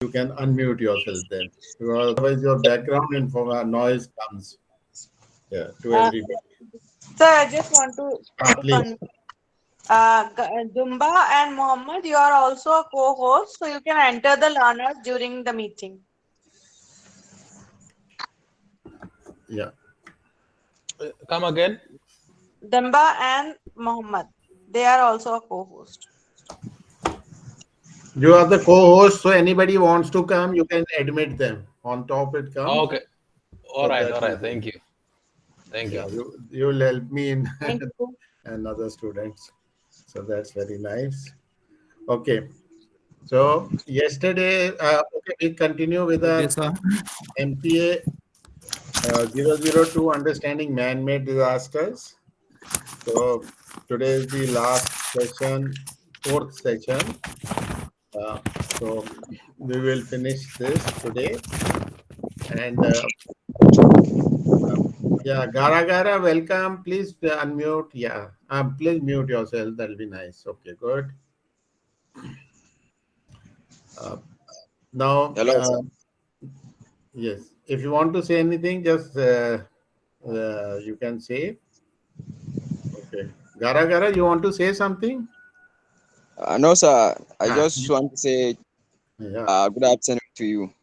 You can unmute yourself then, because otherwise your background info noise comes to Uh, everybody. Sir, I just want to Please. Dumba and Mohammed, you are also a co-host, so you can enter the learners during the meeting. Yeah. Come again. Dumba and Mohammed, they are also a co-host. You are the co-host, so anybody wants to come, you can admit them. On top it comes, Okay. so All right. that All we right. do. Thank you. Thank you. Yeah, you'll help me in Thank you. and other students. So that's very nice. Okay. So yesterday, okay, we continue with Okay, our sir. MPA 002 Understanding Man-Made Disasters. So today is the last session, fourth session. So we will finish this today. And yeah, Gara Gara, welcome. Please unmute. Yeah, please mute yourself. That'll be nice. Okay, good. Uh, now, Hello, sir. yes, if you want to say anything, just you can say. Okay, Gara Gara, you want to say something? No, sir. I Ah, just want to say yeah. good afternoon to you.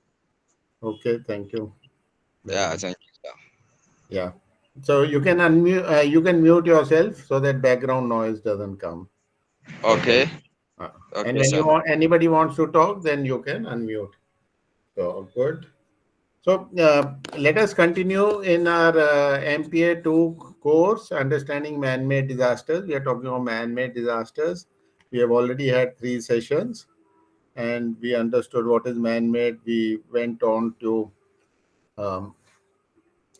Okay, thank you very Yeah, much. thank you, sir. Yeah. So you can unmute. You can mute yourself so that background noise doesn't come. Okay. Okay, And okay, when sir. you want, anybody wants to talk, then you can unmute. So good. So let us continue in our MPA 2 course, Understanding Man-Made Disasters. We are talking about man-made disasters. We have already had 3 sessions and we understood what is man-made. We went on to, um,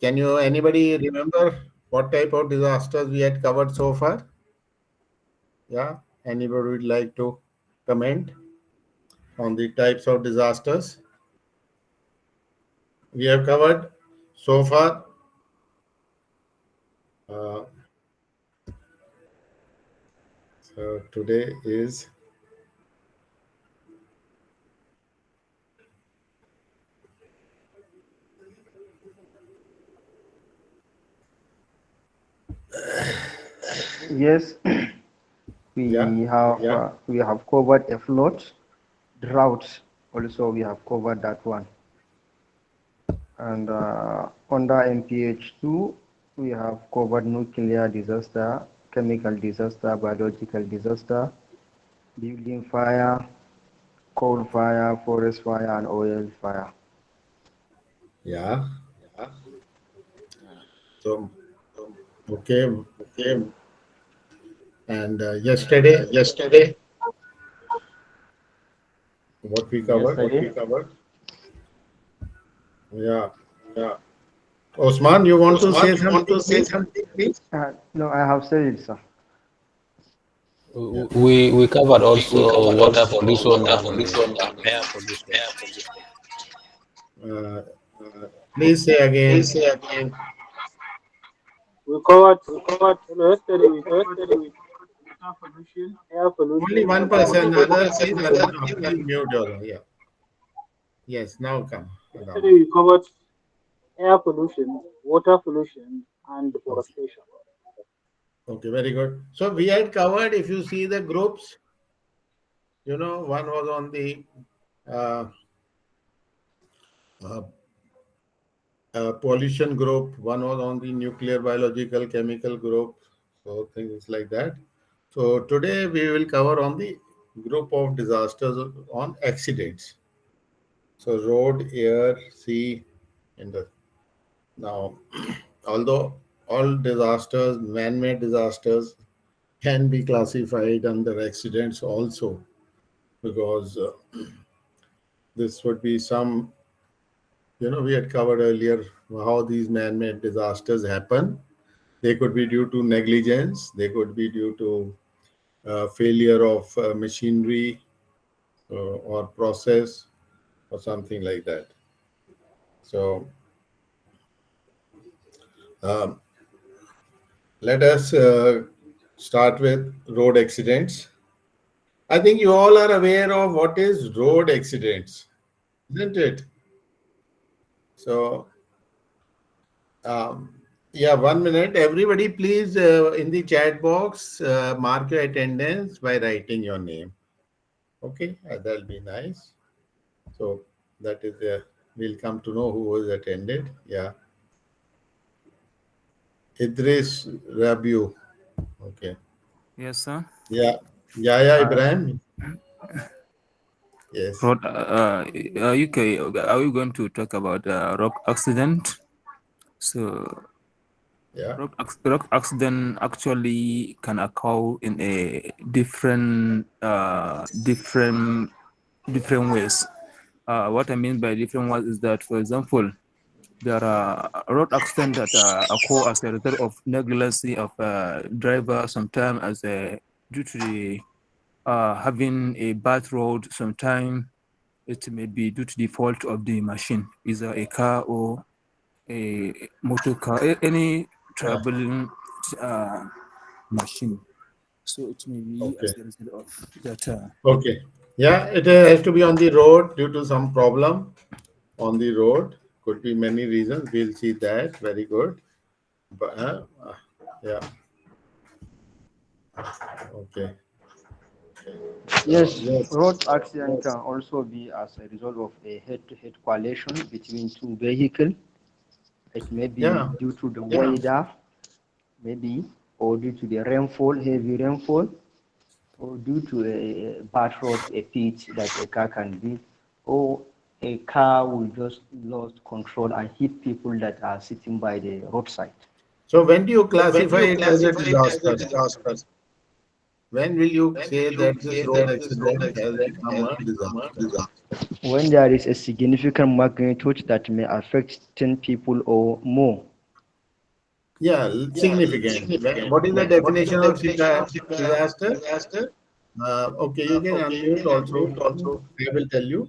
can you, anybody remember what type of disasters we had covered so far? Yeah, anybody would like to comment on the types of disasters we have covered so far? Uh, so today is Yes, yeah. we have covered a flood, drought. Also, we have covered that one. And under MPH2, we have covered nuclear disaster, chemical disaster, biological disaster, building fire, coal fire, forest fire, and oil fire. Yeah. So, okay. And yesterday, what we covered? Yesterday, Yeah. Osman, you want to say something, please? no, I have said it, sir. Yeah. We covered also water pollution and air pollution. Uh, please say again. We covered yesterday. We covered water pollution, air Only pollution, one and water person. Others, pollution. please mute your. Yeah. Yes. Now come. Yesterday we covered air pollution, water pollution, and Okay. deforestation. Okay. Very good. So we had covered. If you see the groups, one was on the uh, uh, pollution group, one was on the nuclear, biological, chemical group, so things like that. So today we will cover on the group of disasters on accidents. So road, air, sea, and now, although all disasters, man-made disasters, can be classified under accidents also, because this would be some, we had covered earlier how these man-made disasters happen. They could be due to negligence. They could be due to failure of machinery or process or something like that. So um, let us start with road accidents. I think you all are aware of what is road accidents. isn't it? So, um, yeah, 1 minute. Everybody, please, in the chat box, mark your attendance by writing your name. Okay, that'll be nice. So that is, we'll come to know who was attended. Yeah, Idris Rabiu. Okay. Yes, sir. Yeah, Yaya Ibrahim. Yes. Road, UK, are we going to talk about rock accident? So, Yeah. rock accident actually can occur in a different ways. What I mean by different ways is that, for example, there are road accidents that occur as a result of negligence of driver, sometimes as a due to the having a bad road. Sometimes it may be due to the fault of the machine, either a car or a motor car, any Yeah. traveling machine. So it may be Okay. as a result of that. Okay. Yeah, it has to be on the road due to some problem on the road. Could be many reasons. We'll see that. Very good. But yeah. Okay. Yes, Yes. road accident can also be as a result of a head-to-head collision between two vehicles. It may be Yeah. due to the weather, maybe, or due to the rainfall, heavy rainfall, or due to a bad road, a pitch that a car can be, or a car will just lose control and hit people that are sitting by the roadside. So when do you classify it as a disaster? When will you say that this road accident has become a disaster? When there is a significant magnitude that may affect 10 people or more. Yeah, significant. What is the definition of disaster? Okay, you can unmute also. I will tell you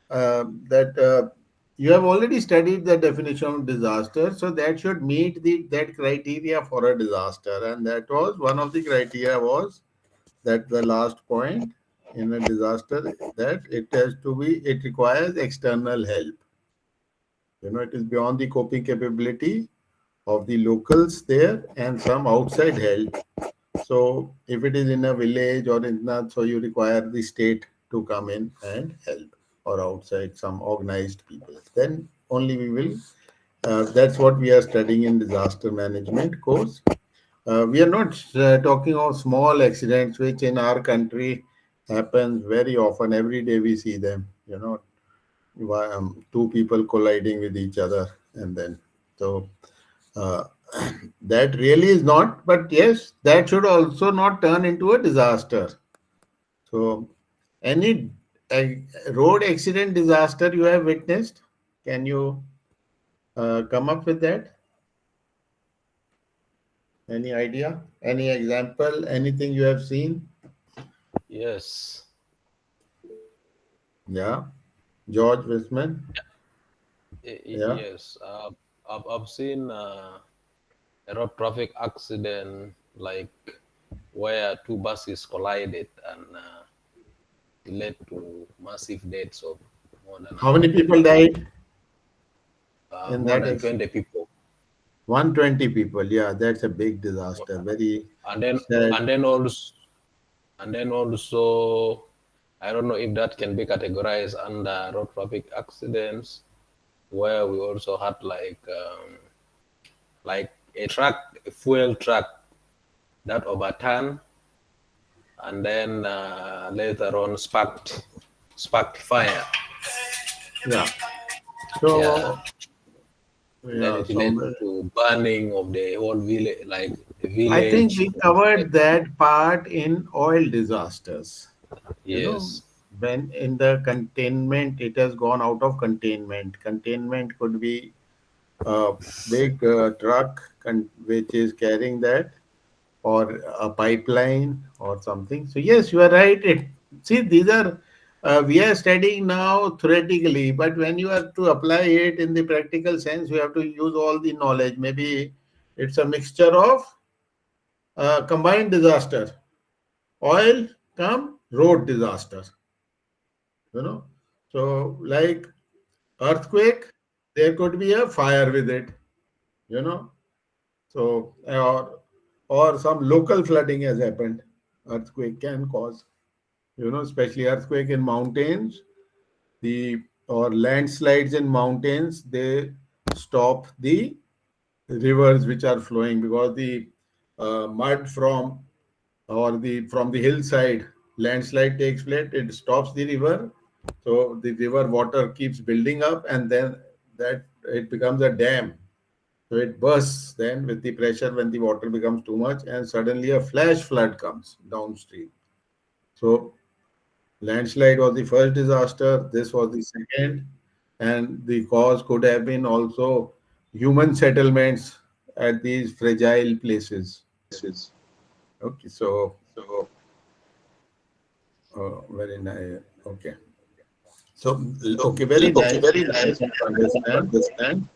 that you have already studied the definition of disaster, so that should meet that criteria for a disaster, and that was one of the criteria was that the last point in a disaster that it requires external help. It is beyond the coping capability of the locals there and some outside help. So if it is in a village or in that, so you require the state to come in and help, or outside some organized people. Then only we will. That's what we are studying in disaster management course. We are not talking of small accidents, which in our country happens very often. Every day we see them. Two people colliding with each other, and then so uh, that really is not. But yes, that should also not turn into a disaster. So, any uh, road accident disaster you have witnessed? Can you come up with that? Any idea? Any example? Anything you have seen? Yes. Yeah, George Wisman. Yeah, Yes. I've seen a road traffic accident like where two buses collided and it led to massive deaths of more than how many people died in more that than accident? 20 people. 120 people. Yeah, that's a big disaster. Very And then sad. and then also and then also I don't know if that can be categorized under road traffic accidents, where we also had like a fuel truck that overturned and then later on sparked fire. Yeah. Yeah, So, then yeah, it led somewhere. to burning of the whole village, like the I think village. we covered that part in oil disasters. You know, Yes, when in the containment, it has gone out of containment. Containment could be a big truck which is carrying that, or a pipeline or something. So yes, you are right. See, these are we are studying now theoretically, but when you have to apply it in the practical sense, you have to use all the knowledge. Maybe it's a mixture of combined disaster, oil come road disaster. You know, So, like earthquake, there could be a fire with it, you know. So, or some local flooding has happened. Earthquake can cause, especially earthquake in mountains, the or landslides in mountains. They stop the rivers which are flowing because the mud from the hillside landslide takes place. It stops the river, so the river water keeps building up, and then that it becomes a dam. So it bursts then with the pressure when the water becomes too much, and suddenly a flash flood comes downstream. So landslide was the first disaster. This was the second, and the cause could have been also human settlements at these fragile places. Okay, so very nice. Okay, so okay, very nice. Very nice to understand.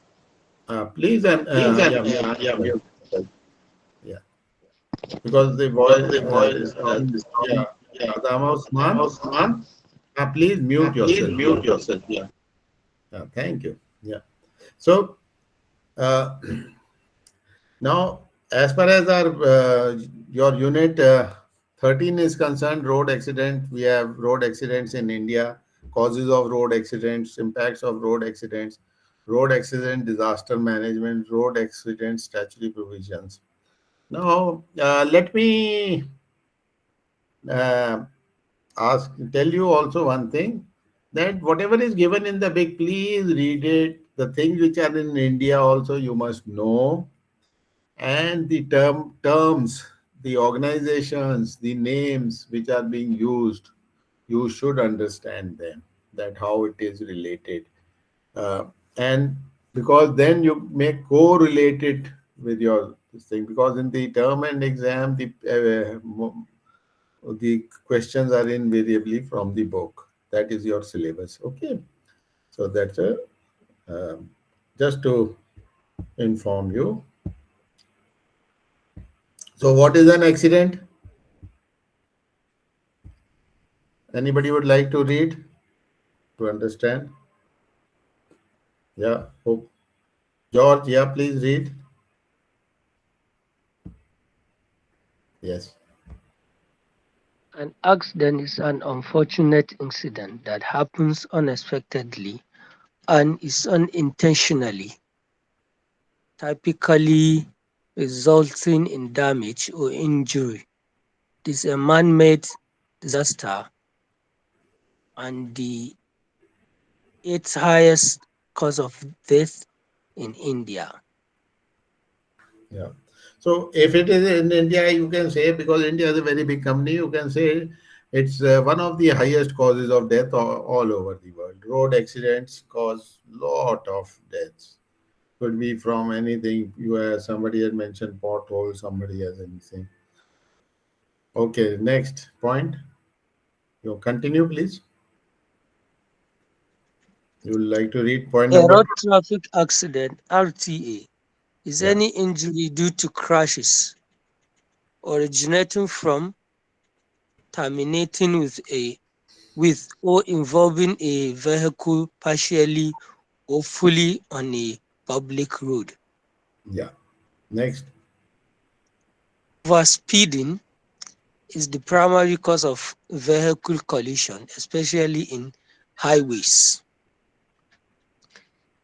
Please and yeah, mute yourself. Yeah, because the voice is sounding. Yeah, Adama Osman. Please mute yourself. Yeah, thank you. Yeah. So uh, now, as far as our your unit 13 is concerned, road accident, we have road accidents in India, causes of road accidents, impacts of road accident disaster management, road accident statutory provisions. Now, let me uh, tell you also one thing, that whatever is given in the book, please read it. The things which are in India also you must know, and the terms, the organizations, the names which are being used, you should understand them, that how it is related. And because then you may correlate it with your this thing, because in the term and exam, the questions are invariably from the book. That is your syllabus. Okay. So that's a just to inform you. So what is an accident? Anybody would like to read to understand? Yeah. Hope. George, yeah, please read. Yes. An accident is an unfortunate incident that happens unexpectedly and is unintentionally, typically resulting in damage or injury. It is a man-made disaster and the eighth highest cause of death in India. Yeah. So if it is in India, you can say, because India is a very big company, you can say it's one of the highest causes of death all over the world. Road accidents cause lot of deaths. Could be from anything. Somebody had mentioned pothole, somebody has anything. Okay, next point. You continue, please. You would like to read point A number road traffic accident (RTA) is yeah. any injury due to crashes originating from, terminating with or involving a vehicle partially or fully on a public road. Yeah. Next. Overspeeding is the primary cause of vehicle collision, especially in highways.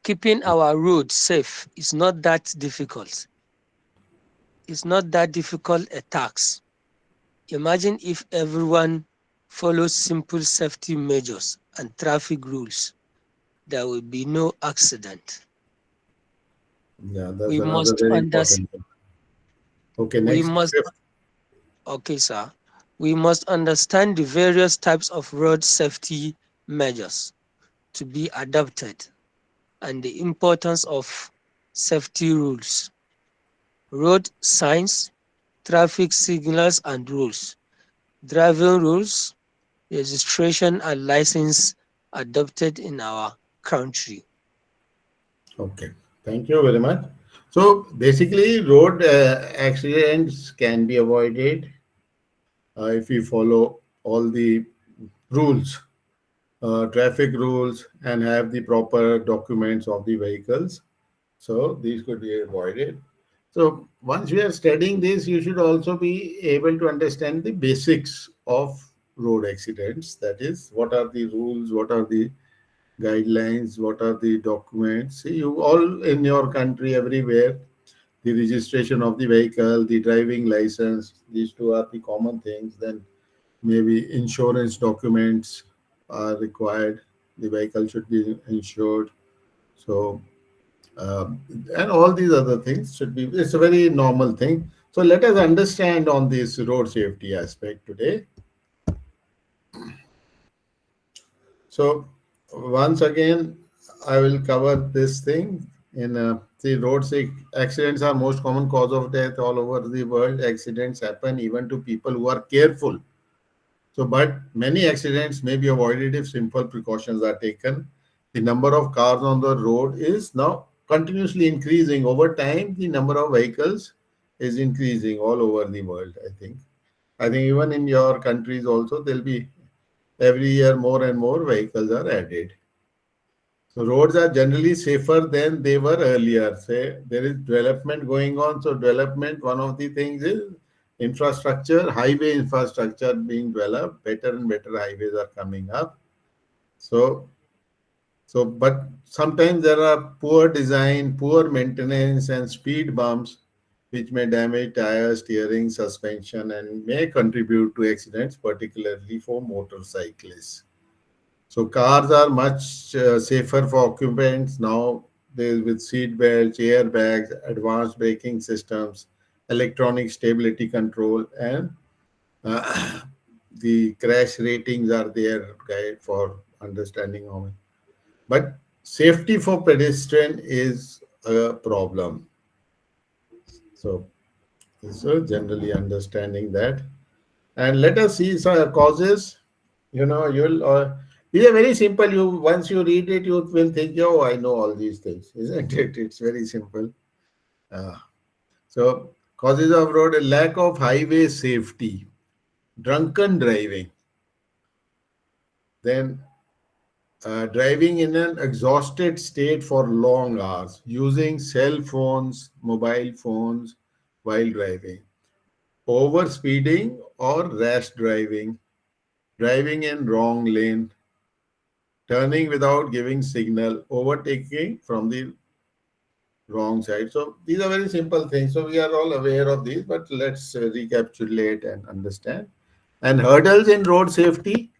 Keeping our roads safe is not that difficult. It's not that difficult a task. Imagine if everyone follows simple safety measures and traffic rules. There will be no accident. Yeah, that's We another must very understand. important thing. Okay, We next. must. Fifth. Okay, sir. We must understand the various types of road safety measures to be adopted and the importance of safety rules, road signs, traffic signals and rules, driving rules, registration and license adopted in our country. Okay, thank you very much. So basically, road accidents can be avoided if we follow all the rules. traffic rules, and have the proper documents of the vehicles. So these could be avoided. So once we are studying this, you should also be able to understand the basics of road accidents. That is, what are the rules, what are the guidelines, what are the documents. See, you all in your country, everywhere, the registration of the vehicle, the driving license, these two are the common things. Then maybe insurance documents are required. The vehicle should be insured. So um, and all these other things should be, it's a very normal thing. So let us understand on this road safety aspect today. So once again, I will cover this thing in the accidents are most common cause of death all over the world. Accidents happen even to people who are careful. So, but many accidents may be avoided if simple precautions are taken. The number of cars on the road is now continuously increasing. Over time, the number of vehicles is increasing all over the world, I think. I think even in your countries also, there'll be every year more and more vehicles are added. So roads are generally safer than they were earlier. Say there is development going on. So development, one of the things is infrastructure, highway infrastructure being developed. Better and better highways are coming up. So but sometimes there are poor design, poor maintenance, and speed bumps, which may damage tires, steering, suspension, and may contribute to accidents, particularly for motorcyclists. So cars are much safer for occupants now. There's with seat belts, airbags, advanced braking systems, electronic stability control, and uh, the crash ratings are there, guide for understanding of it. But safety for pedestrian is a problem. So generally understanding that. And let us see some causes. You'll these are very simple. You once you read it, you will think, oh, I know all these things, isn't it? It's very simple. Uh, so causes of road: lack of highway safety, drunken driving, then driving in an exhausted state for long hours, using cell phones, mobile phones while driving, over speeding or rash driving, driving in wrong lane, turning without giving signal, overtaking from the wrong side. So these are very simple things. So we are all aware of these, but let's recapitulate and understand. And hurdles in road safety,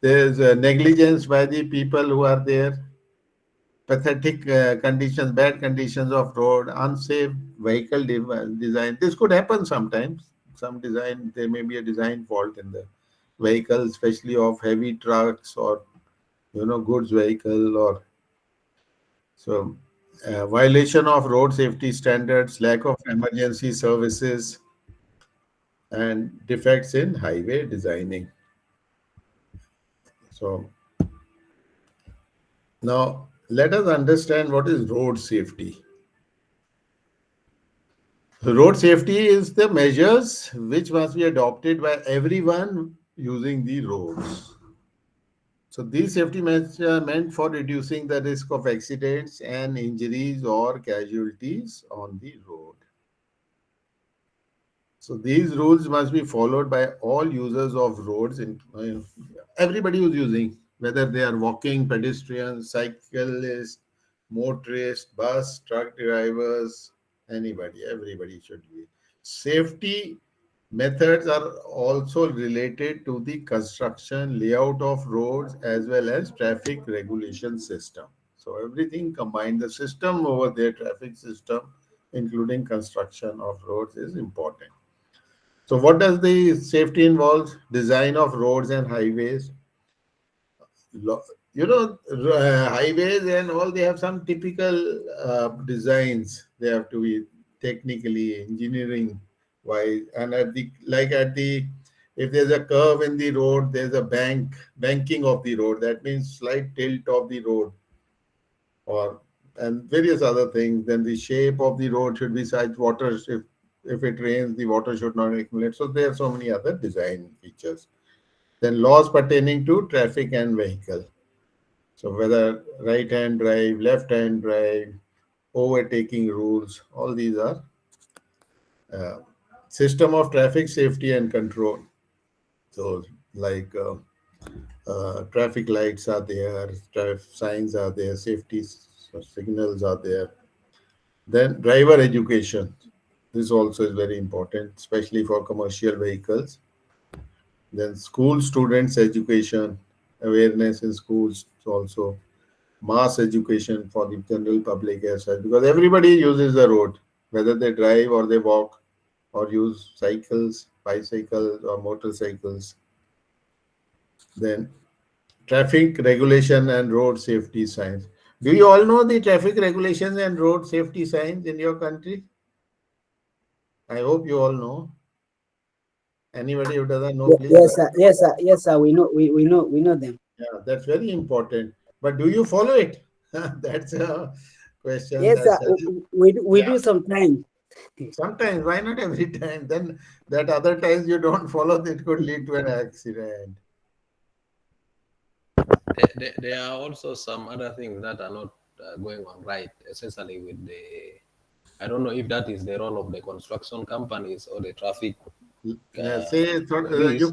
there's negligence by the people who are there, pathetic conditions, bad conditions of road, unsafe vehicle design. This could happen sometimes. Some design, there may be a design fault in the vehicle, especially of heavy trucks or goods vehicle or so. Violation of road safety standards, lack of emergency services, and defects in highway designing. So now let us understand what is road safety. Road safety is the measures which must be adopted by everyone using the roads. So these safety measures are meant for reducing the risk of accidents and injuries or casualties on the road. So these rules must be followed by all users of roads, in everybody who's using, whether they are walking, pedestrians, cyclists, motorists, bus, truck drivers, anybody, everybody should be. Safety methods are also related to the construction layout of roads as well as traffic regulation system. So everything combined, the system over there, traffic system, including construction of roads, is important. So what does the safety involve? Design of roads and highways. Lo- highways and all, they have some typical designs. They have to be technically engineering wise, and if there's a curve in the road, there's a banking of the road. That means slight tilt of the road, or and various other things. Then the shape of the road should be such water, if it rains, the water should not accumulate. So there are so many other design features. Then laws pertaining to traffic and vehicle. So whether right-hand drive, left-hand drive, overtaking rules, all these are uh, system of traffic safety and control. So like traffic lights are there, traffic signs are there, safety signals are there. Then driver education. This also is very important, especially for commercial vehicles. Then school students education, awareness in schools also. Mass education for the general public as well, because everybody uses the road, whether they drive or they walk or use cycles, bicycles or motorcycles. Then traffic regulation and road safety signs. Do you all know the traffic regulations and road safety signs in your country? I hope you all know. Anybody who doesn't know, please. Yes, sir. Yes, sir. Yes, sir. We know them. Yeah, that's very important. But do you follow it? That's a question. Yes, sir. We Yeah. do sometimes. Sometimes, why not every time? Then that other times you don't follow, it could lead to an accident. There are also some other things that are not going on right, especially with the. I don't know if that is the role of the construction companies or the traffic. You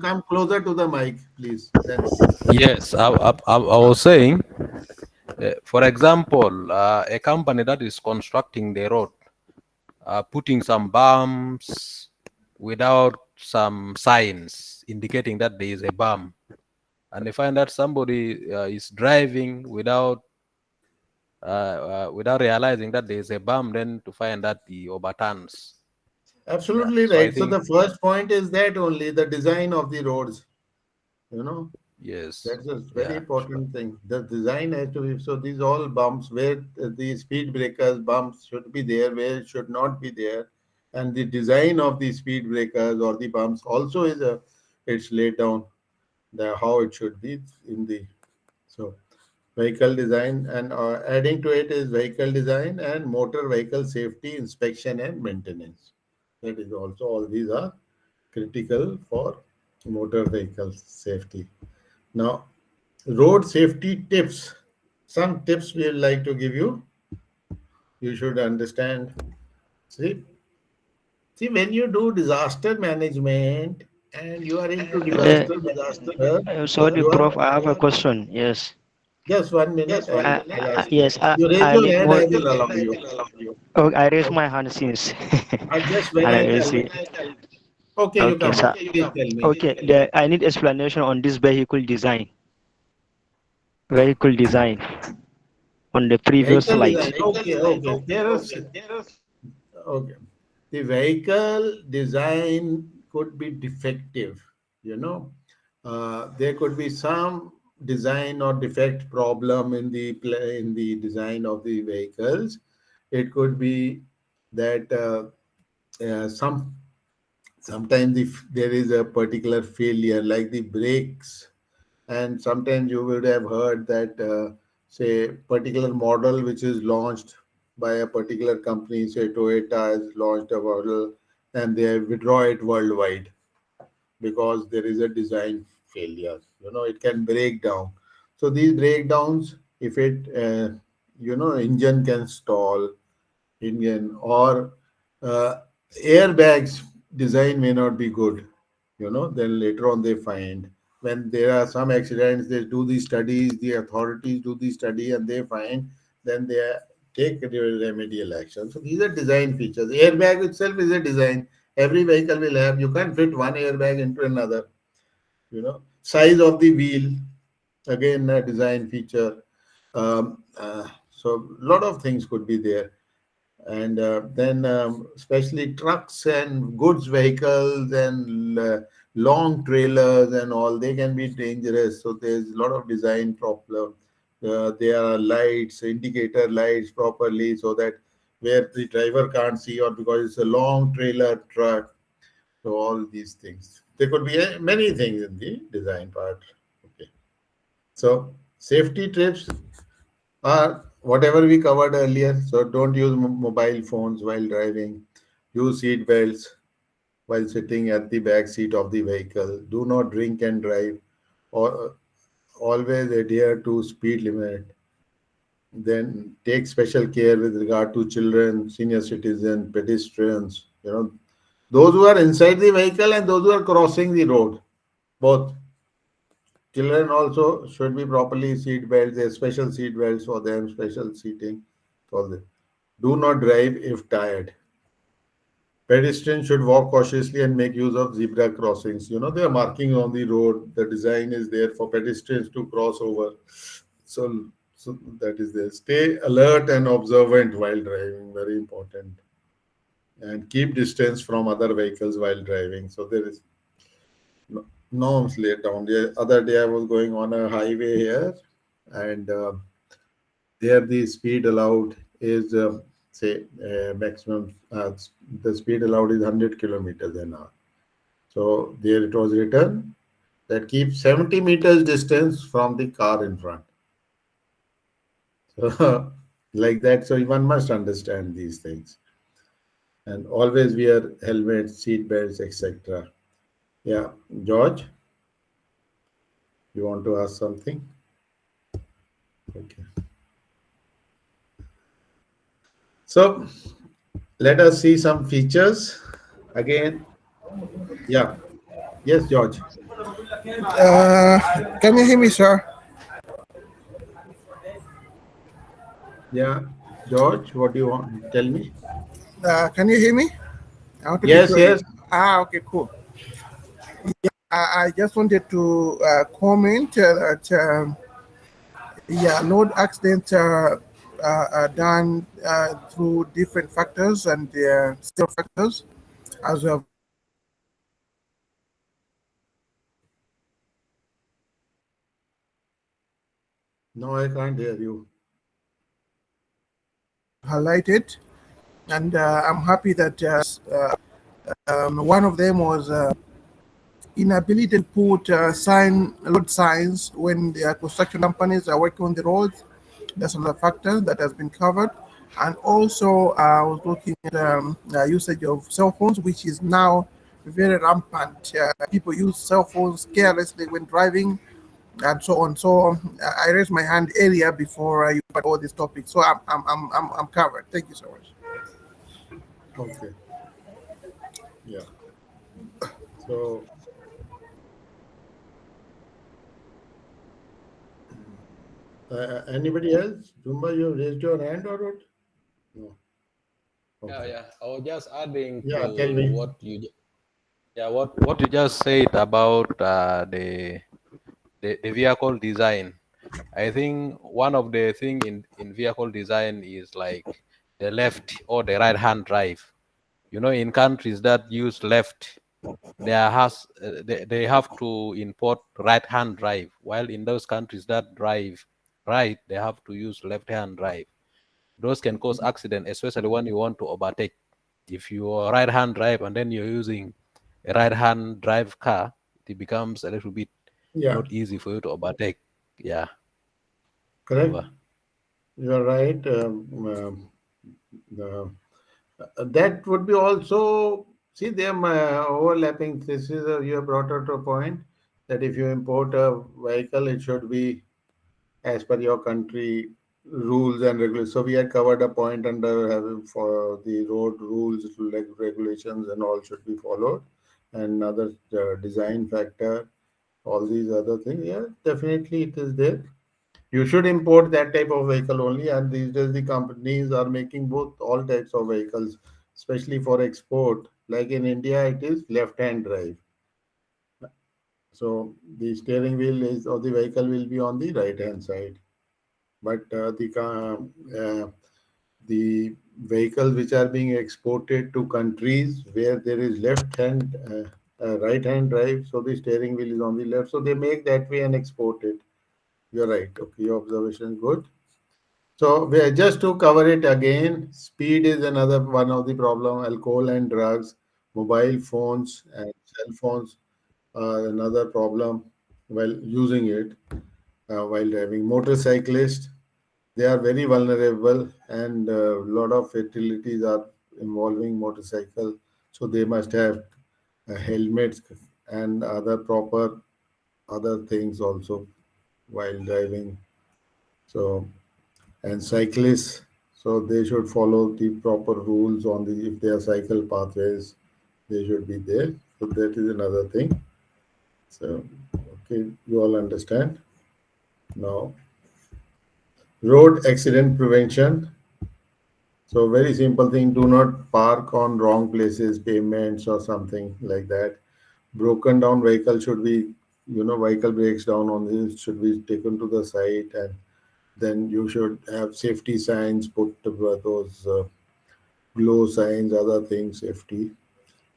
come closer to the mic, please. Then. Yes, I was saying, for example, a company that is constructing the road, putting some bumps without some signs indicating that there is a bump, and they find that somebody is driving without realizing that there is a bump, then to find that he overturns. Absolutely Yeah. So right. So the first point is that only the design of the roads, Yes. That's a very important thing. The design has to be, so these all bumps where the speed breakers bumps should be there, where it should not be there. And the design of the speed breakers or the bumps also it's laid down how it should be in the, so vehicle design, and adding to it is vehicle design and motor vehicle safety inspection and maintenance. That is also, all these are critical for motor vehicle safety. Now, road safety tips. Some tips we would like to give you. You should understand. See, when you do disaster management and you are into disaster management, Sorry, you are Prof. I have a question. Yes. just 1 minute. I'll ask you. Yes. You raise I your need hand, more. I will allow you. Oh, I raised my hand since. Just when And I I will tell see. you. Okay, you Okay, come sir. up. Please tell me. Okay. I need explanation on this vehicle design. Vehicle design on the previous Vehicle slide. design. Okay. Okay. The vehicle design could be defective, you know. There could be some design or defect problem in the design of the vehicles. It could be that sometimes if there is a particular failure, like the brakes, and sometimes you would have heard that say particular model which is launched by a particular company, say Toyota has launched a model and they withdraw it worldwide because there is a design failure, it can break down. So these breakdowns, if it engine can stall, engine or uh, airbags design may not be good, then later on they find, when there are some accidents, they do the studies, the authorities do the study and they find, then they take the remedial action. So these are design features. Airbag itself is a design. Every vehicle will have, you can't fit one airbag into another. Size of the wheel, again a design feature. So a lot of things could be there. And then especially trucks and goods vehicles and long trailers and all, they can be dangerous. So there's a lot of design problem. There are lights, indicator lights properly, so that where the driver can't see, or because it's a long trailer truck. So all these things, there could be many things in the design part. Okay. So safety tips are whatever we covered earlier. So don't use mobile phones while driving. Use seat belts while sitting at the back seat of the vehicle. Do not drink and drive. or always adhere to speed limit. Then take special care with regard to children, senior citizens, pedestrians, those who are inside the vehicle and those who are crossing the road. Both children also should be properly seat belts. There's special seat belts for them, special seating for them. Do not drive if tired. Pedestrians should walk cautiously and make use of zebra crossings. They are marking on the road. The design is there for pedestrians to cross over. So that is there. Stay alert and observant while driving. Very important. And keep distance from other vehicles while driving. So there is norms laid down. The other day I was going on a highway here, and there the speed allowed is say maximum. The speed allowed is 100 kilometers an hour. So there it was written that keep 70 meters distance from the car in front. So like that. So one must understand these things, and always wear helmets, seat belts, etc. Yeah, George, you want to ask something? Okay. So let us see some features again. Yeah. Yes, George. Can you hear me, sir? Yeah. George, what do you want? Tell me. Can you hear me? I want to be Yes, sure. yes. Okay, cool. Yeah, I just wanted to comment that road accidents are done through different factors and several factors, as we have No, I can't hear you. highlighted, and I'm happy that one of them was inability to put road signs when the construction companies are working on the roads. That's another factor that has been covered. And also, I was looking at usage of cell phones, which is now very rampant. People use cell phones carelessly when driving, and so on. So I raised my hand earlier before you put all these topics. So I'm covered. Thank you so much. Okay. Yeah. So anybody else? Jumba, you raised your hand or what? No. Yeah, Okay. yeah. I was just adding Yeah, to tell me. what you just said about the vehicle design. I think one of the thing in vehicle design is like the left or the right hand drive. In countries that use left, they have to import right hand drive, while in those countries that drive right, they have to use left hand drive. Those can cause accident, especially when you want to overtake. If you are right hand drive and then you're using a right hand drive car, it becomes a little bit Yeah, not easy for you to overtake. Yeah. correct. Over. You are right. That would be also, see, they are overlapping. This is you have brought out a point that if you import a vehicle, it should be as per your country rules and regulations. So we had covered a point under having for the road rules, like regulations, and all should be followed. And other design factor, all these other things. Yeah, definitely it is there. You should import that type of vehicle only. And these days the companies are making both all types of vehicles, especially for export. Like in India, it is left-hand drive. So the steering wheel is or the vehicle will be on the right-hand side. But the vehicles which are being exported to countries where there is right hand drive, so the steering wheel is on the left, so they make that way and export it. You're right. Okay, your observation is good. So just to cover it again, speed is another one of the problem. Alcohol and drugs, mobile phones and cell phones are another problem while using it while driving. Motorcyclists, they are very vulnerable, and a lot of fatalities are involving motorcycle. So they must have helmets and other proper other things also while driving. So, and cyclists, so they should follow the proper rules on the, if they are cycle pathways, they should be there. So that is another thing. So, okay, you all understand now. Road accident prevention. So very simple thing, do not park on wrong places, pavements or something like that. Broken down vehicle should be, vehicle breaks down on this, should be taken to the site, and then you should have safety signs put, those glow signs, other things, safety.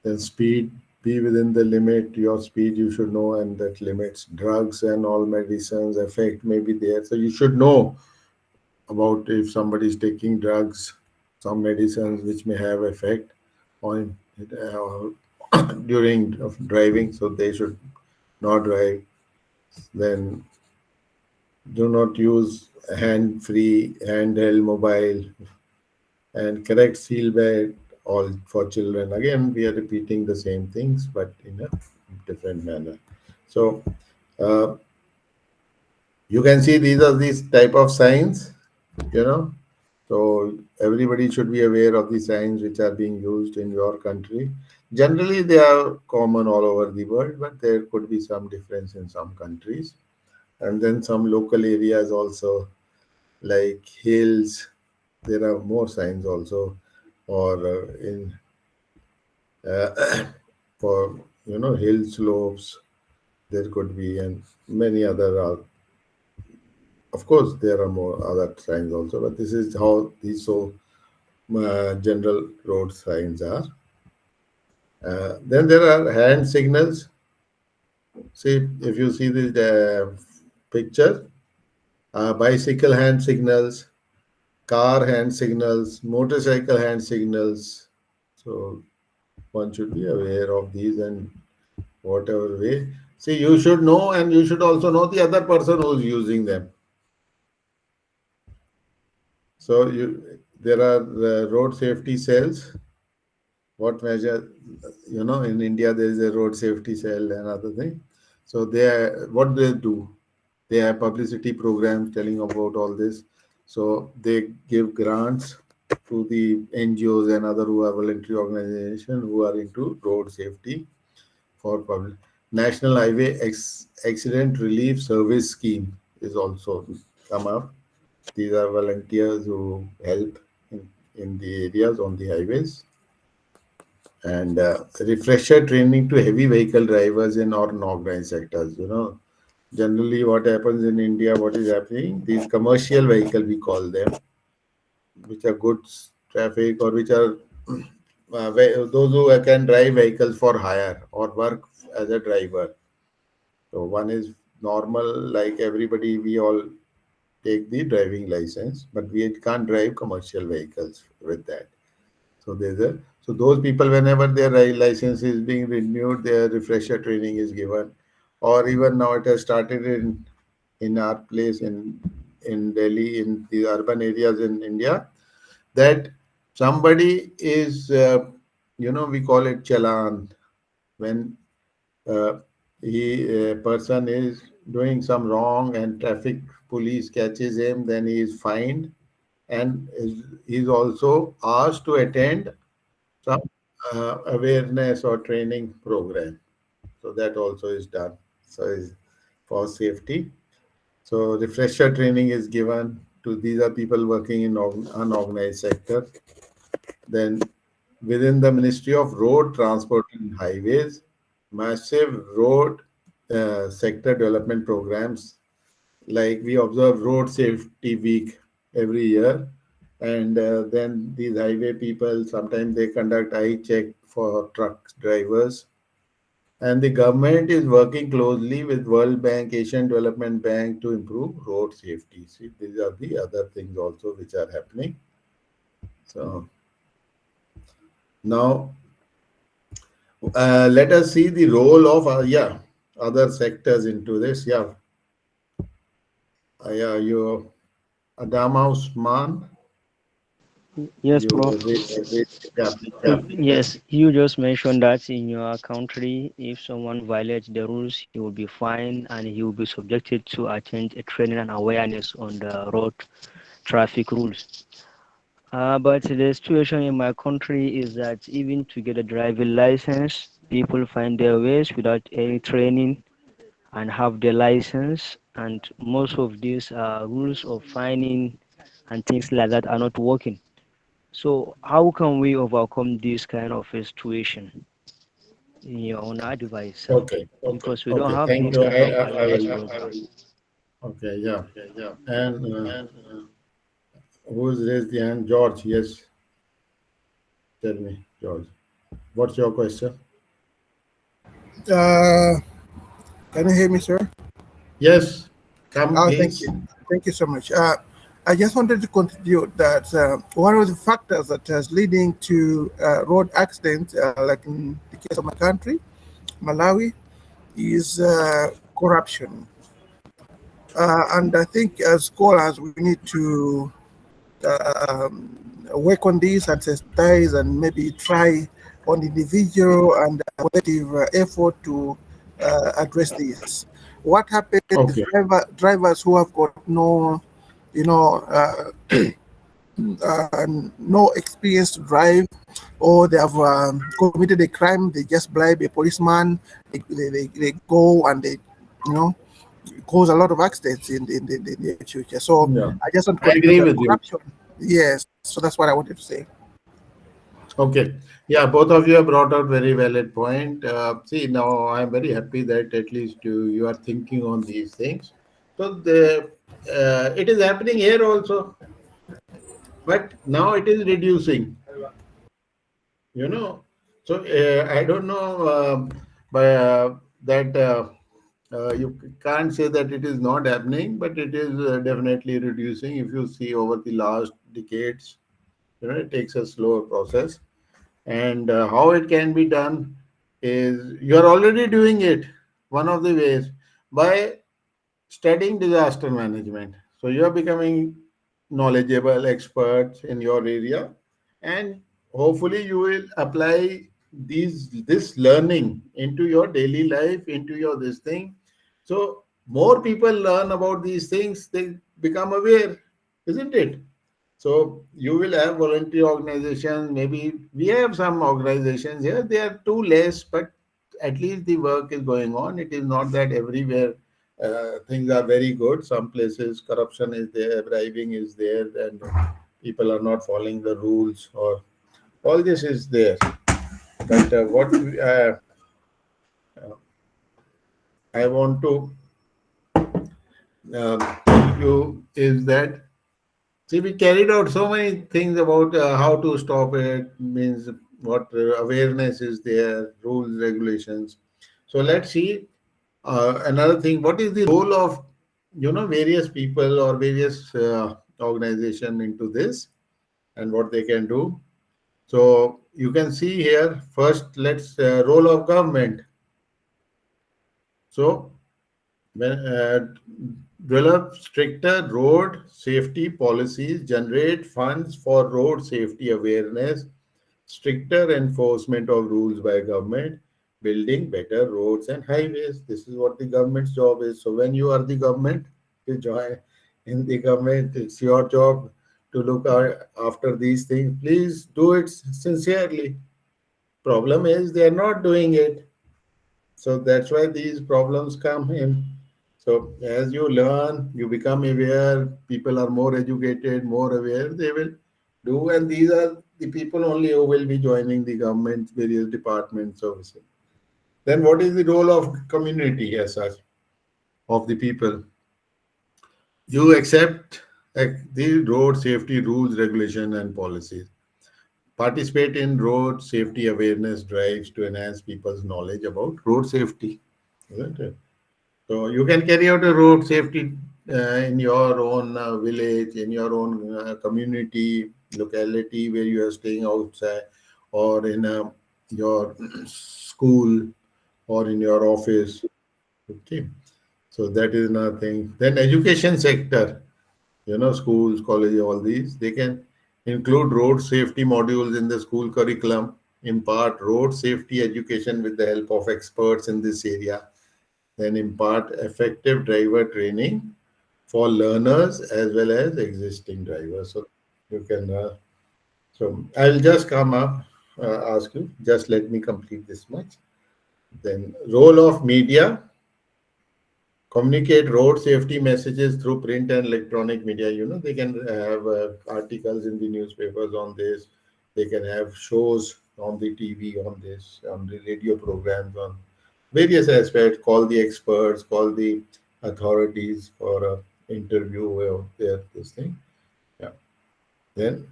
Then speed, be within the limit, your speed you should know, and that limits. Drugs and all medicines effect may be there. So you should know about if somebody is taking drugs, some medicines which may have effect on during of driving, so they should not drive. Then do not use hand-free, handheld mobile, and correct seal belt all for children. Again, we are repeating the same things, but in a different manner. So uh, you can see these are these type of signs, you know. So everybody should be aware of the signs which are being used in your country. Generally, they are common all over the world, but there could be some difference in some countries. And then some local areas also, like hills, there are more signs also, or in for hill slopes, there could be, and many other are. Of course, there are more other signs also, but this is how these general road signs are. Then there are hand signals. See, if you see this picture, bicycle hand signals, car hand signals, motorcycle hand signals. So one should be aware of these, and whatever way. See, you should know, and you should also know the other person who's using them. So there are road safety cells. What measure, in India there is a road safety cell and other thing. So what they do, they have publicity programs telling about all this. So they give grants to the NGOs and other who are voluntary organizations who are into road safety for public. National Highway Accident Relief Service Scheme is also come up. These are volunteers who help in the areas on the highways. And refresher training to heavy vehicle drivers in unorganized sectors. Generally what happens in India, what is happening, these commercial vehicle, we call them, which are goods traffic, or which are those who can drive vehicles for hire or work as a driver. So one is normal, like everybody, we all take the driving license, but we can't drive commercial vehicles with that. So so those people, whenever their license is being renewed, their refresher training is given, or even now it has started in our place in Delhi, in the urban areas in India, that somebody is, we call it challan, when uh, a person is doing some wrong and traffic police catches him, then he is fined, and is also asked to attend some awareness or training program. So that also is done. So is for safety. So refresher training is given to, these are people working in unorganized sector. Then within the Ministry of Road Transport and Highways, massive road sector development programs, like we observe Road Safety Week every year, and then these highway people, sometimes they conduct eye check for truck drivers, and the government is working closely with World Bank, Asian Development Bank to improve road safety. See, these are the other things also which are happening. So now let us see the role of other sectors into this. Yeah, you Adama Usman. Yes, You Prof. yeah, Yes, you just mentioned that in your country, if someone violates the rules, he will be fined and he will be subjected to attend a training and awareness on the road traffic rules. But the situation in my country is that even to get a driving license, people find their ways without any training and have their license. And most of these rules of fining and things like that are not working. So how can we overcome this kind of a situation in your own advice, sir? okay, Because we don't okay. have Thank this you. kind of awareness program. Okay, yeah. And who's raised the hand? George. Yes. Tell me, George. What's your question? Uh, can you hear me, sir? Yes. Come, Thank please. you. Thank you so much. I just wanted to contribute that one of the factors that is leading to road accidents, like in the case of my country, Malawi, is corruption. And I think as scholars, we need to work on this and sensitize and maybe try on individual and collective effort to address this. What happens is Okay. drivers who have got no, you know, no experience to drive, or they have committed a crime, they just bribe a policeman, they go and they, you know, cause a lot of accidents in the near future. So Yeah. I just want to I contribute agree that with you. corruption. Yes, so that's what I wanted to say. Okay. Yeah, both of you have brought out very valid point. See, now I'm very happy that at least you are thinking on these things. So it is happening here also, but now it is reducing. You know, so I don't know, by that you can't say that it is not happening, but it is definitely reducing. If you see over the last decades, it takes a slower process. And how it can be done is you are already doing it. One of the ways by studying disaster management. So you are becoming knowledgeable experts in your area, and hopefully you will apply this learning into your daily life, into your this thing. So more people learn about these things, they become aware, isn't it? So you will have voluntary organizations. Maybe we have some organizations here. They are too less, but at least the work is going on. It is not that everywhere things are very good. Some places corruption is there, bribing is there, and people are not following the rules, or all this is there. But I want to tell you is that, see, we carried out so many things about how to stop it, means what awareness is there, rules, regulations. So let's see another thing. What is the role of various people or various organization into this, and what they can do? So you can see here first. Let's role of government. So when, develop stricter road safety policies, generate funds for road safety awareness, stricter enforcement of rules by government, building better roads and highways. This is what the government's job is. So when you are the government, you join in the government, it's your job to look after these things. Please do it sincerely. Problem is they are not doing it. So that's why these problems come in. So as you learn, you become aware, people are more educated, more aware, they will do. And these are the people only who will be joining the government, various department services. Then what is the role of community as such, of the people? You accept the road safety rules, regulation, and policies. Participate in road safety awareness drives to enhance people's knowledge about road safety. Isn't it? So you can carry out a road safety in your own village, in your own community, locality where you are staying outside, or in your school, or in your office. Okay. So that is another thing. Then education sector, schools, college, all these, they can Include road safety modules in the school curriculum. Impart road safety education with the help of experts in this area. Then impart effective driver training for learners as well as existing drivers. So you can. So I'll just come up, ask you. Just let me complete this much. Then role of media. Communicate road safety messages through print and electronic media. They can have articles in the newspapers on this. They can have shows on the TV on this, on the radio programs on various aspects. Call the experts, call the authorities for a interview of this thing. Yeah. Then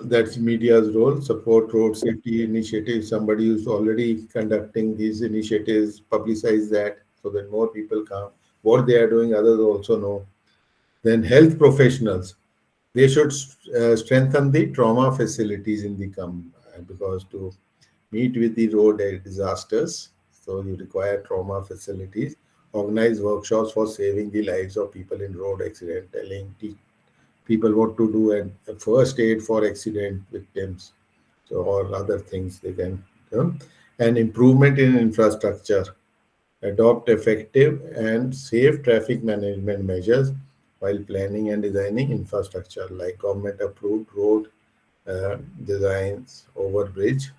that's media's role. Support road safety initiatives. Somebody who's already conducting these initiatives, publicize that so that more people come. What they are doing, others also know. Then health professionals. They should strengthen the trauma facilities in the because to meet with the road disasters, so you require trauma facilities. Organize workshops for saving the lives of people in road accident, telling people what to do and first aid for accident victims, so or other things they can do. And improvement in infrastructure, adopt effective and safe traffic management measures while planning and designing infrastructure like government approved road designs, overbridge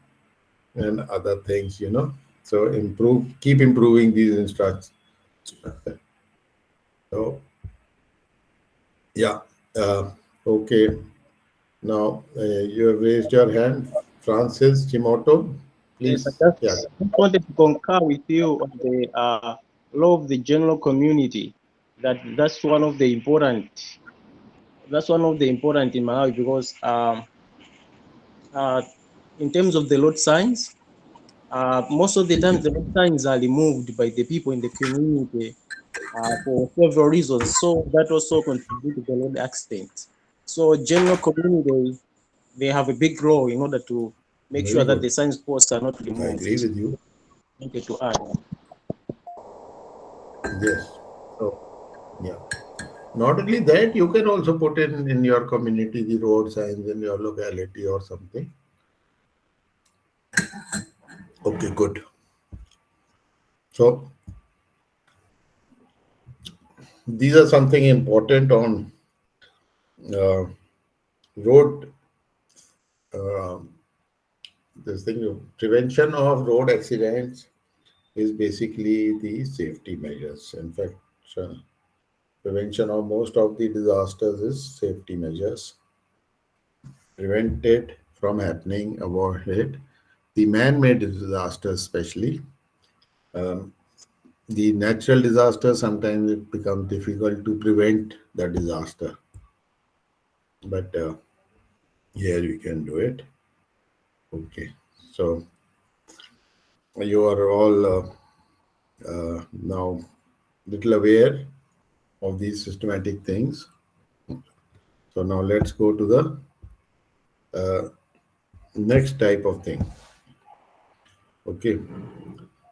and other things. So keep improving these instructions. So yeah. Okay. Now, you have raised your hand, Francis Chimoto. Yes, Please. I Yeah. just wanted to concur with you on the law of the general community. That's one of the important. That's one of the important in Malawi because in terms of the road signs, most of the time the road signs are removed by the people in the community for several reasons. So that also contributes to the road accident. So general community, they have a big role in order to make Very sure that the good. signs posts are not I removed. agree with you. Wanted to add. Yes. So, yeah. Not only that, you can also put in your community the road signs in your locality or something. Okay, good. So, these are something important on uh, road. Uh, this thing, prevention of road accidents is basically the safety measures. In fact, uh, prevention of most of the disasters is safety measures. Prevent it from happening, avoid it. The man-made disasters, especially the natural disasters, sometimes it becomes difficult to prevent the disaster. But here we can do it. Okay, so you are all now little aware of these systematic things. So now let's go to the next type of thing. Okay,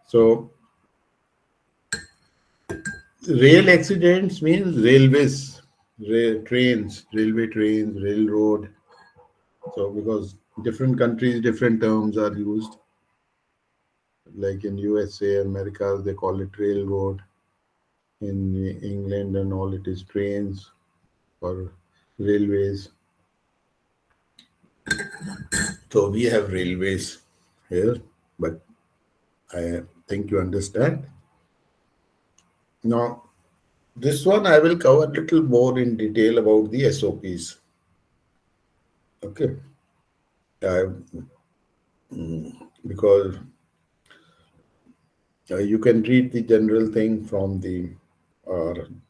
so rail accidents means railways, railway trains, railroad. So because different countries, different terms are used. Like in USA, America, they call it railroad. In England and all, it is trains or railways. So we have railways here, but I think you understand. Now, this one I will cover a little more in detail about the SOPs. Okay. I, because you can read the general thing from the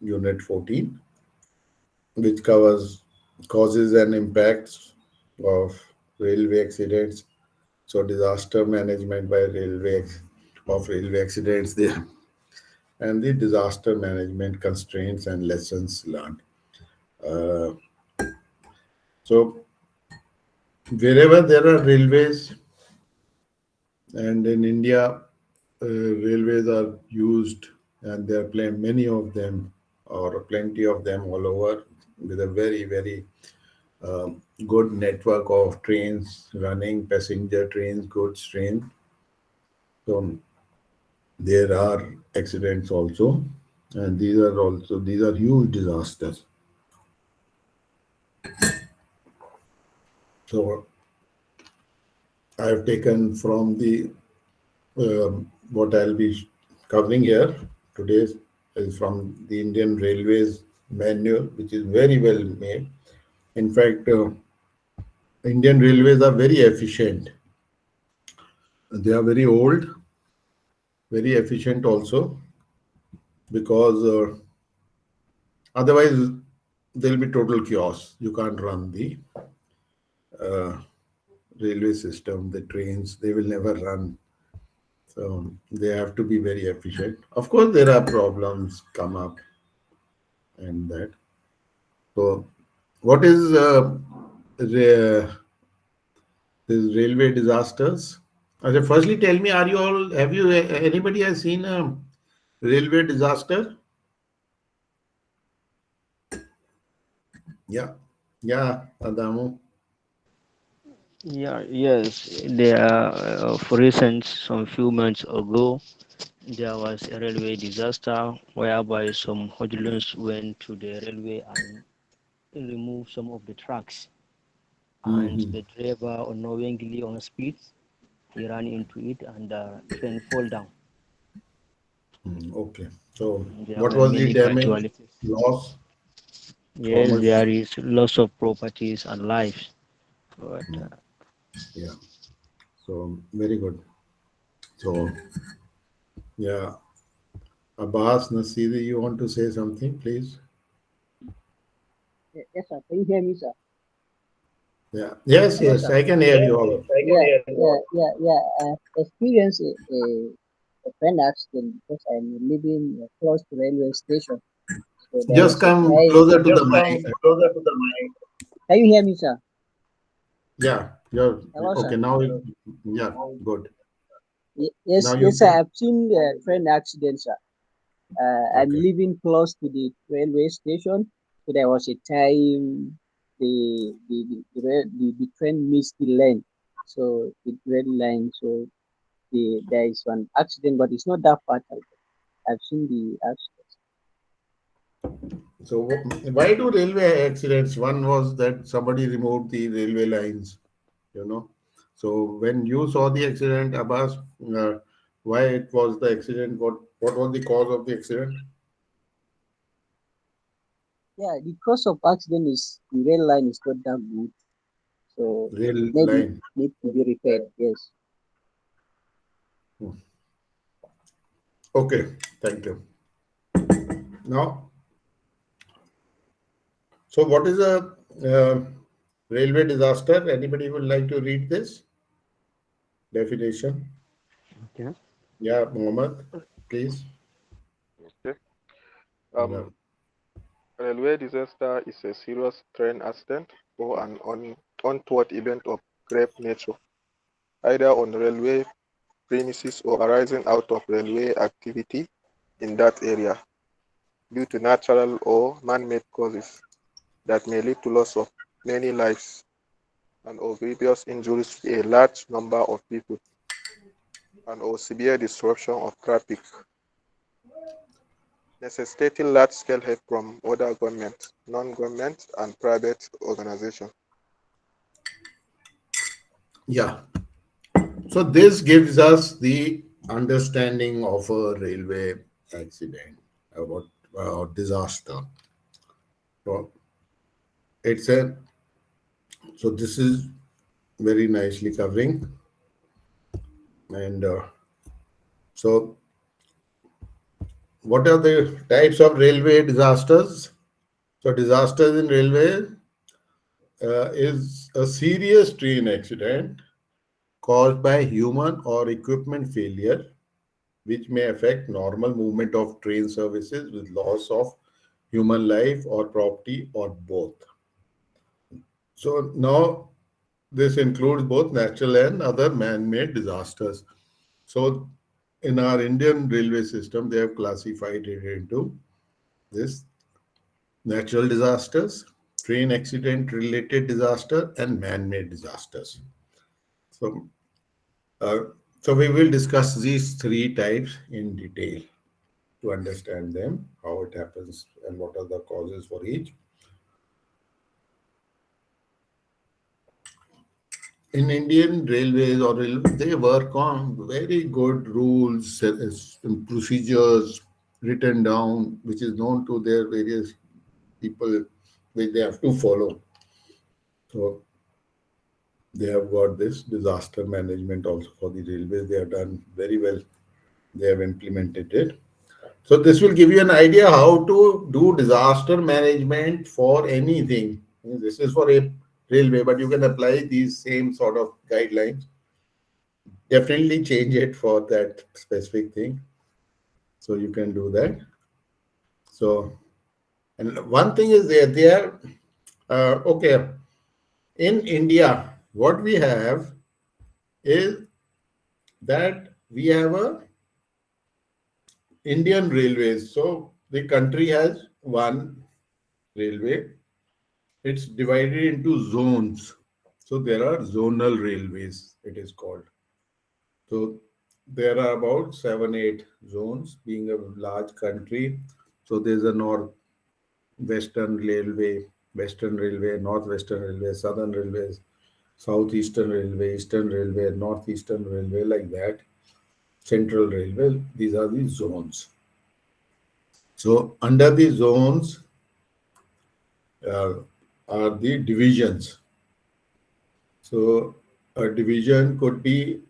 Unit 14, which covers causes and impacts of railway accidents. So disaster management by railway accidents there, and the disaster management constraints and lessons learned. Uh, so wherever there are railways, and in India, railways are used, and there are many of them, or plenty of them all over, with a very, very good network of trains running, passenger trains, goods train. So there are accidents also, and these are huge disasters. So I've taken from the what I'll be covering here today is from the Indian Railways manual, which is very well made. In fact, Indian Railways are very efficient. They are very old, very efficient also, because otherwise there'll be total chaos. You can't run the uh, railway system, the trains, they will never run. So they have to be very efficient. Of course, there are problems come up and that. So, what is these railway disasters? Okay, firstly, tell me, are you all have you anybody has seen a railway disaster? Yeah, yeah, Adamu. Yeah, yes, there are, for instance, some few months ago, there was a railway disaster whereby some hoodlums went to the railway and removed some of the tracks. And Mm-hmm. the driver, unknowingly on speed, he ran into it and the train fall down. Okay. So, There what were was the many damage, casualties. loss? How Yes, much? there is loss of properties and lives. But Yeah. So, very good. So, yeah, Abbas Nasiri, you want to say something, please? Yes, sir. Can you hear me, sir? Yeah. Yes, Hello, yes, sir. I can hear you all. Yeah. I experienced a train accident because I'm living close to railway station. So there Just was a come time. closer to the mic. Can you hear me, sir? Yeah, you're Hello, sir. okay. Now, yeah, good. Yes, Now you yes, sir. can. I've seen the train accident, sir. I'm Okay. living close to the railway station. So there was a time the train missed the lane. So the red line. So there is one accident, but it's not that fatal. I've seen the accident. So, why do railway accidents? One was that somebody removed the railway lines, you know. So, when you saw the accident, Abbas, why it was the accident? What was the cause of the accident? Yeah, the cause of accident is the rail line is not that good, so Rail maybe line. need to be repaired. Yes. Hmm. Okay, thank you. Now, so what is a railway disaster? Anybody would like to read this definition? okay. Yeah, Mohammed, please. Okay. Yeah. Um, Railway disaster is a serious train accident or an untoward event of grave nature, either on railway premises or arising out of railway activity in that area due to natural or man-made causes that may lead to loss of many lives and or grievous injuries to a large number of people and or severe disruption of traffic, necessitating large-scale help from other government, non-government, and private organizations. Yeah. So this gives us the understanding of a railway accident, about disaster. So it's a so this is very nicely covering, and so what are the types of railway disasters? So disasters in railway is a serious train accident caused by human or equipment failure, which may affect normal movement of train services with loss of human life or property or both. So now this includes both natural and other man-made disasters. So in our Indian railway system, they have classified it into this natural disasters, train accident related disaster, and man-made disasters. So, uh, so we will discuss these three types in detail to understand them, how it happens, and what are the causes for each. In Indian railways or railways, they work on very good rules, procedures written down, which is known to their various people, which they have to follow. So they have got this disaster management also for the railways. They have done very well. They have implemented it. So this will give you an idea how to do disaster management for anything. This is for a railway, but you can apply these same sort of guidelines. Definitely change it for that specific thing. So you can do that. So, and one thing is there, okay, in India, what we have is that we have a Indian railways. So the country has one railway. It's divided into zones. So there are zonal railways, it is called. So there are about 7, 8 zones, being a large country. So there's a Western Railway, Western Railway, Northwestern Railway, Southern Railways, Southeastern Railway, Eastern Railway, Northeastern Railway, like that. Central Railway, these are the zones. So under the zones are the divisions. So a division could be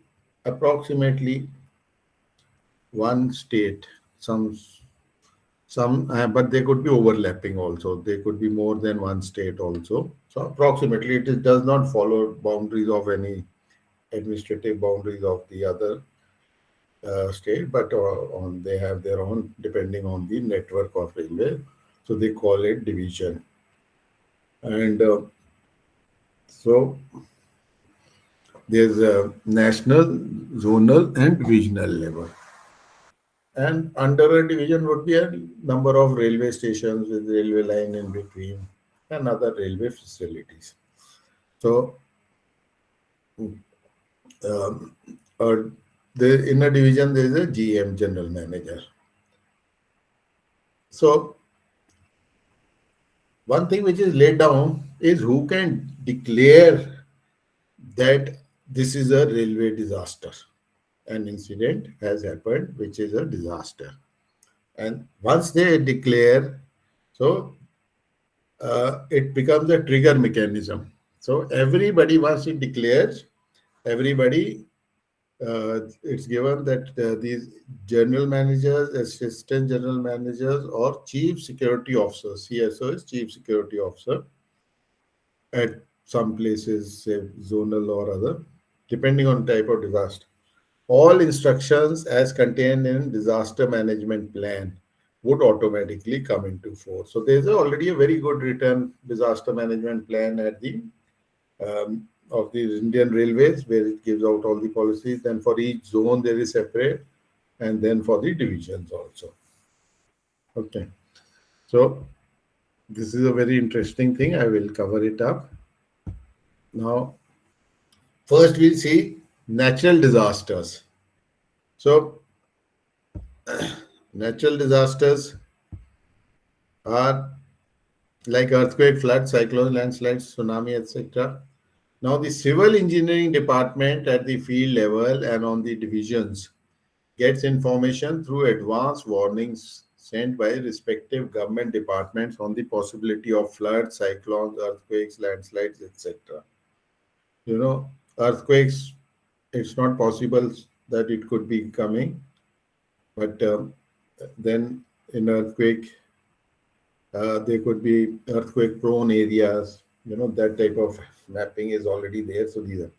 approximately one state, but they could be overlapping also. They could be more than one state also. So approximately it does not follow boundaries of any administrative boundaries of the other state, but they have their own depending on the network of railway. So they call it division. And so there's a national, zonal, and regional level. And under a division would be a number of railway stations with railway line in between and other railway facilities. So, in a division, there is a GM, general manager. So, one thing which is laid down is who can declare that this is a railway disaster. An incident has happened, which is a disaster. And once they declare, so it becomes a trigger mechanism. So everybody, once it declares, everybody, it's given that these general managers, assistant general managers, or chief security officers, CSO is chief security officer, at some places, say zonal or other, depending on type of disaster. All instructions as contained in disaster management plan would automatically come into force. So there's already a very good written disaster management plan at the of the Indian Railways, where it gives out all the policies. Then for each zone there is separate, and then for the divisions also. Okay, so this is a very interesting thing. I will cover it up now. First, we'll see natural disasters. So, natural disasters are like earthquake, flood, cyclone, landslides, tsunami, etc. Now, the civil engineering department at the field level and on the divisions gets information through advance warnings sent by respective government departments on the possibility of floods, cyclones, earthquakes, landslides, etc. You know, earthquakes, it's not possible that it could be coming, but then in earthquake, there could be earthquake prone areas, you know, that type of mapping is already there. So these are,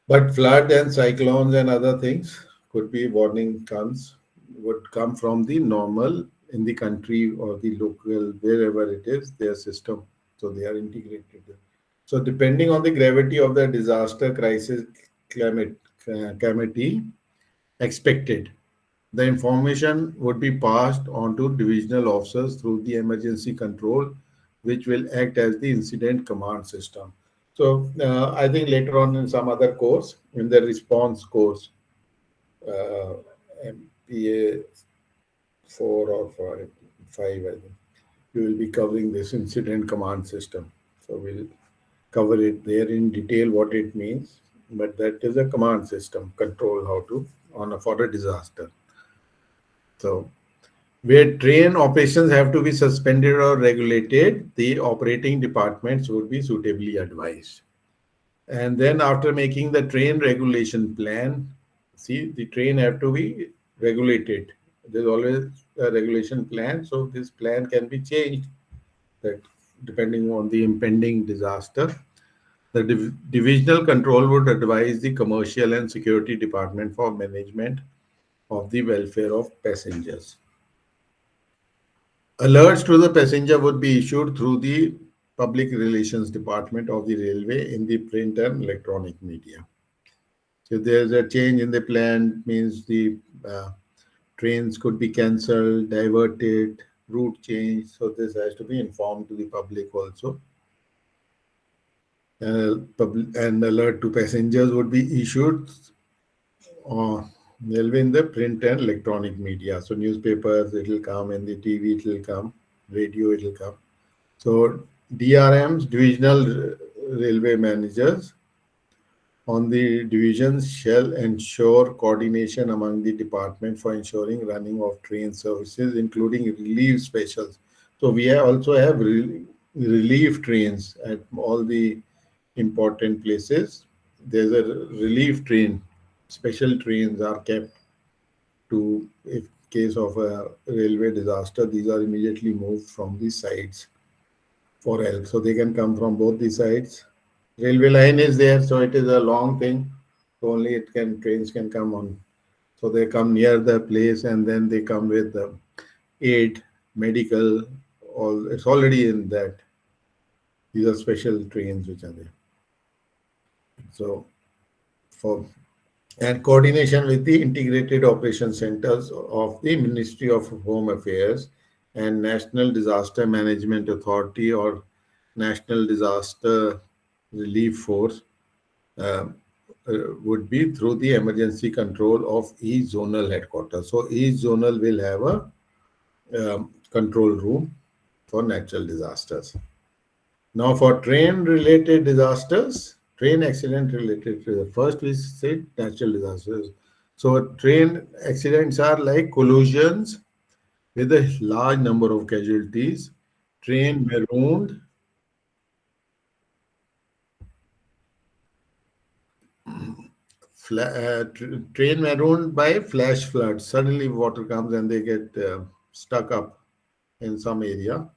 but flood and cyclones and other things could be warning comes, would come from the normal in the country or the local, wherever it is, their system. So they are integrated. So depending on the gravity of the disaster crisis calamity expected, the information would be passed on to divisional officers through the emergency control which will act as the incident command system. So I think later on in some other course, in the response course, MPA 4 or 5, I think, we will be covering this incident command system. So we'll cover it there in detail what it means. But that is a command system, control how to for a disaster. So where train operations have to be suspended or regulated, the operating departments would be suitably advised. And then after making the train regulation plan, see, the train have to be regulated. There's always a regulation plan, so this plan can be changed that depending on the impending disaster. The divisional control would advise the commercial and security department for management of the welfare of passengers. Alerts to the passenger would be issued through the public relations department of the railway in the print and electronic media. So there's a change in the plan, means the trains could be cancelled, diverted, route change. So this has to be informed to the public also. And alert to passengers would be issued in the print and electronic media. So newspapers, it will come, and the TV, it will come, radio, it will come. So DRMs, divisional railway managers on the divisions, shall ensure coordination among the department for ensuring running of train services, including relief specials. So we also have relief trains at all the important places. There's a relief train, special trains are kept to, if case of a railway disaster, these are immediately moved from the sides for help. So they can come from both the sides. Railway line is there, so it is a long thing. So only trains can come on. So they come near the place, and then they come with the aid, medical, all. It's already in that. These are special trains which are there. So and coordination with the integrated operation centers of the Ministry of Home Affairs and National Disaster Management Authority or National Disaster Relief Force would be through the emergency control of each zonal headquarters. So each zonal will have a control room for natural disasters. Now for train-related disasters, train accident-related, first we said natural disasters. So train accidents are like collisions with a large number of casualties, train marooned, train marooned by flash floods. Suddenly water comes and they get stuck up in some area.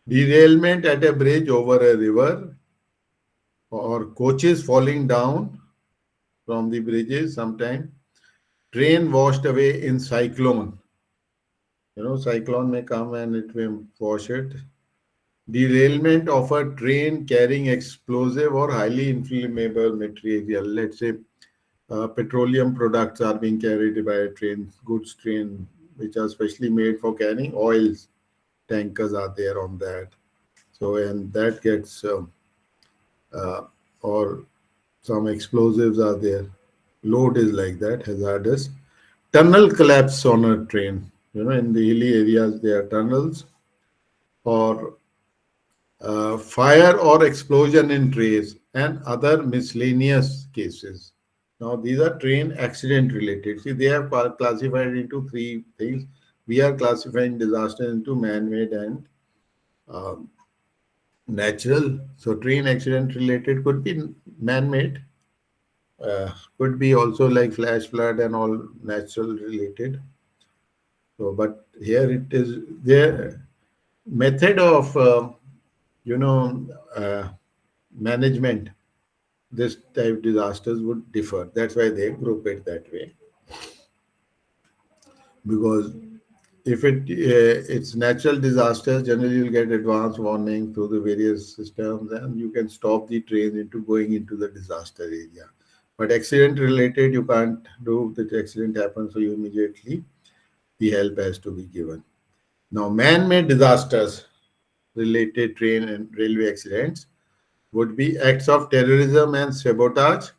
Derailment at a bridge over a river, or coaches falling down from the bridges sometime. Train washed away in cyclone. Cyclone may come and it will wash it. Derailment of a train carrying explosive or highly inflammable material. Let's say petroleum products are being carried by a train, goods train, which are specially made for carrying oils. Tankers are there on that. So, and that gets, or some explosives are there. Load is like that, hazardous. Tunnel collapse on a train. In the hilly areas, there are tunnels. Or fire or explosion in trains and other miscellaneous cases. Now, these are train accident related. See, they are classified into three things. We are classifying disaster into man-made and natural. So, train accident related could be man-made, could be also like flash flood and all natural related. So, but here it is their method of management. This type of disasters would differ. That's why they group it that way. Because if it's natural disasters, generally you'll get advance warning through the various systems, and you can stop the train into going into the disaster area. But accident related, you can't do. The accident happens, so you immediately the help has to be given. Now, man-made disasters. related train and railway accidents would be acts of terrorism and sabotage,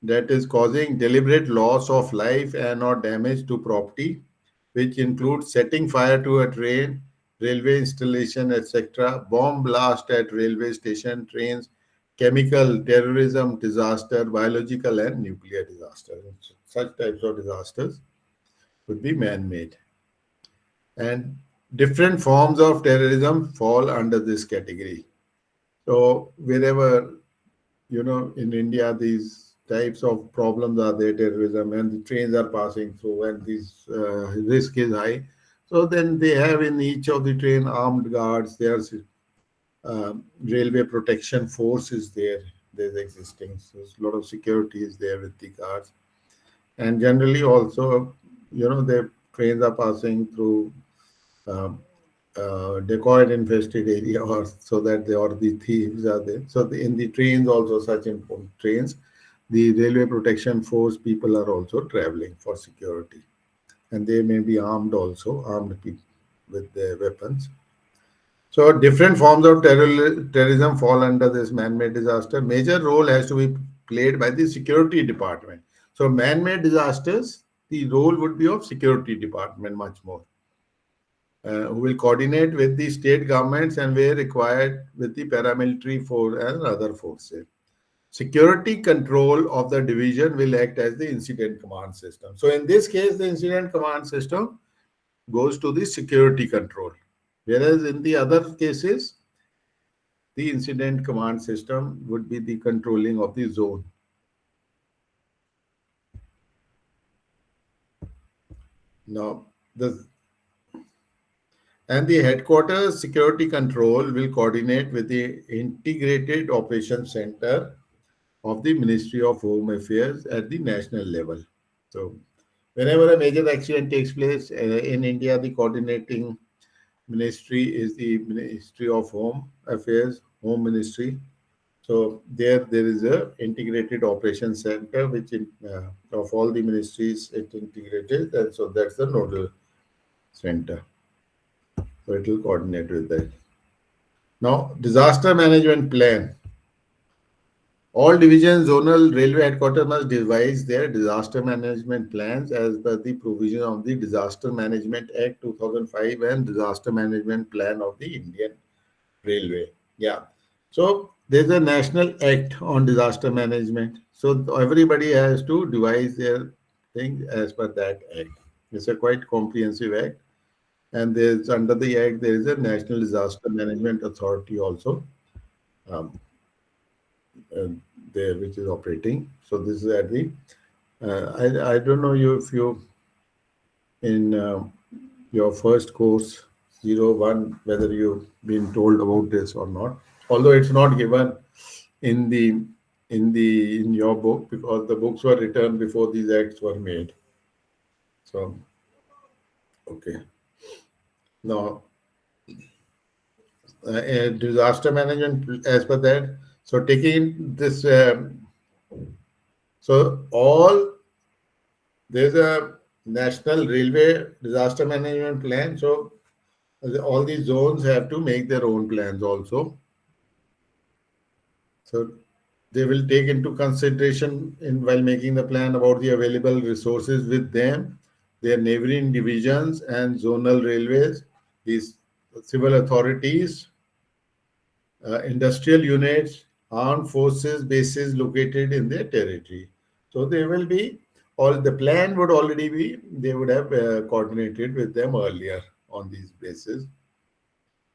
that is causing deliberate loss of life and or damage to property, which includes setting fire to a train, railway installation, etc., bomb blast at railway station, trains, chemical, terrorism, disaster, biological and nuclear disasters. Such types of disasters would be man-made. And different forms of terrorism fall under this category. So wherever, in India, these types of problems are there, terrorism, and the trains are passing through, and this risk is high. So then they have in each of the train armed guards. There's railway protection force is there. There's existing. So a lot of security is there with the guards, and generally also, the trains are passing through um, decoyed infested area, or so that the thieves are there. So in the trains also, such important trains, the railway protection force people are also traveling for security, and they may be armed also, armed people with their weapons. So different forms of terrorism fall under this man-made disaster. Major role has to be played by the security department. So man-made disasters, the role would be of security department much more, who will coordinate with the state governments and where required with the paramilitary force and other forces. Security control of the division will act as the incident command system. So in this case, the incident command system goes to the security control, whereas in the other cases, the incident command system would be the controlling of the zone. Now, the headquarters security control will coordinate with the integrated operations center of the Ministry of Home Affairs at the national level. So whenever a major accident takes place in India, the coordinating ministry is the Ministry of Home Affairs, Home Ministry. So there is a integrated operations center which of all the ministries it integrated, and so that's the nodal center. So it will coordinate with that. Now, disaster management plan. All division zonal railway headquarters must devise their disaster management plans as per the provision of the Disaster Management Act 2005 and Disaster Management Plan of the Indian Railway. Yeah. So there's a national act on disaster management. So everybody has to devise their thing as per that act. It's a quite comprehensive act. And there's under the act, there is a National Disaster Management Authority also. There which is operating. So this is at the I don't know if you in your first course 01 whether you've been told about this or not, although it's not given in your book because the books were written before these acts were made. So okay, now disaster management as per that. So taking this, so there's a national railway disaster management plan. So all these zones have to make their own plans also. So they will take into consideration while making the plan about the available resources with them, their neighboring divisions and zonal railways, these civil authorities, industrial units, armed forces bases located in their territory. So they will be, the plan would already be, they would have coordinated with them earlier on these bases.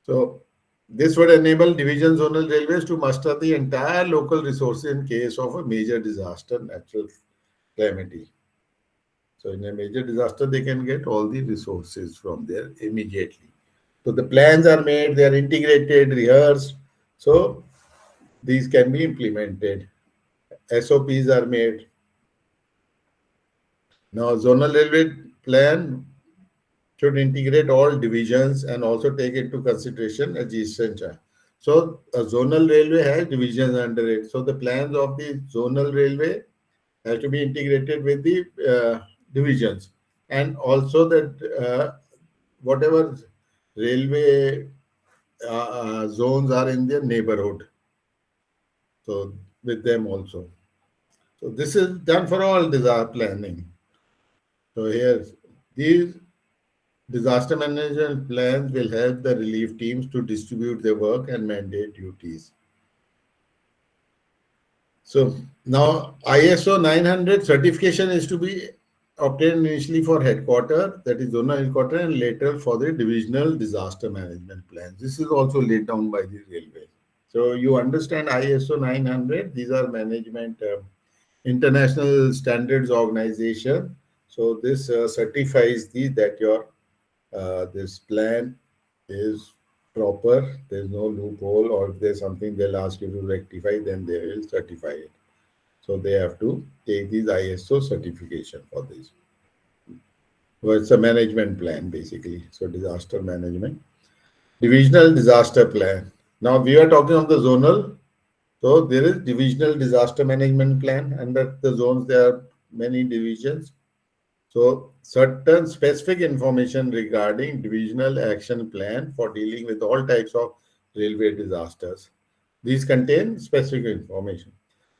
So this would enable division zonal railways to muster the entire local resources in case of a major disaster, natural calamity. So in a major disaster, they can get all the resources from there immediately. So the plans are made, they are integrated, rehearsed. So these can be implemented. SOPs are made. Now, zonal railway plan should integrate all divisions and also take into consideration adjacent. So a zonal railway has divisions under it. So the plans of the zonal railway have to be integrated with the divisions, and also that whatever railway zones are in their neighborhood. So with them also. So this is done for all disaster planning. So here, these disaster management plans will help the relief teams to distribute their work and mandate duties. So now ISO 900 certification is to be obtained initially for headquarter, that is zonal headquarter, and later for the divisional disaster management plans. This is also laid down by the railway. So you understand ISO 900, these are management international standards organization. So this certifies that your this plan is proper, there's no loophole, or if there's something they'll ask you to rectify, then they will certify it. So they have to take these ISO certification for this. So it's a management plan basically. So disaster management. Divisional disaster plan. Now we are talking of the zonal. So there is divisional disaster management plan. Under the zones, there are many divisions. So certain specific information regarding divisional action plan for dealing with all types of railway disasters. These contain specific information.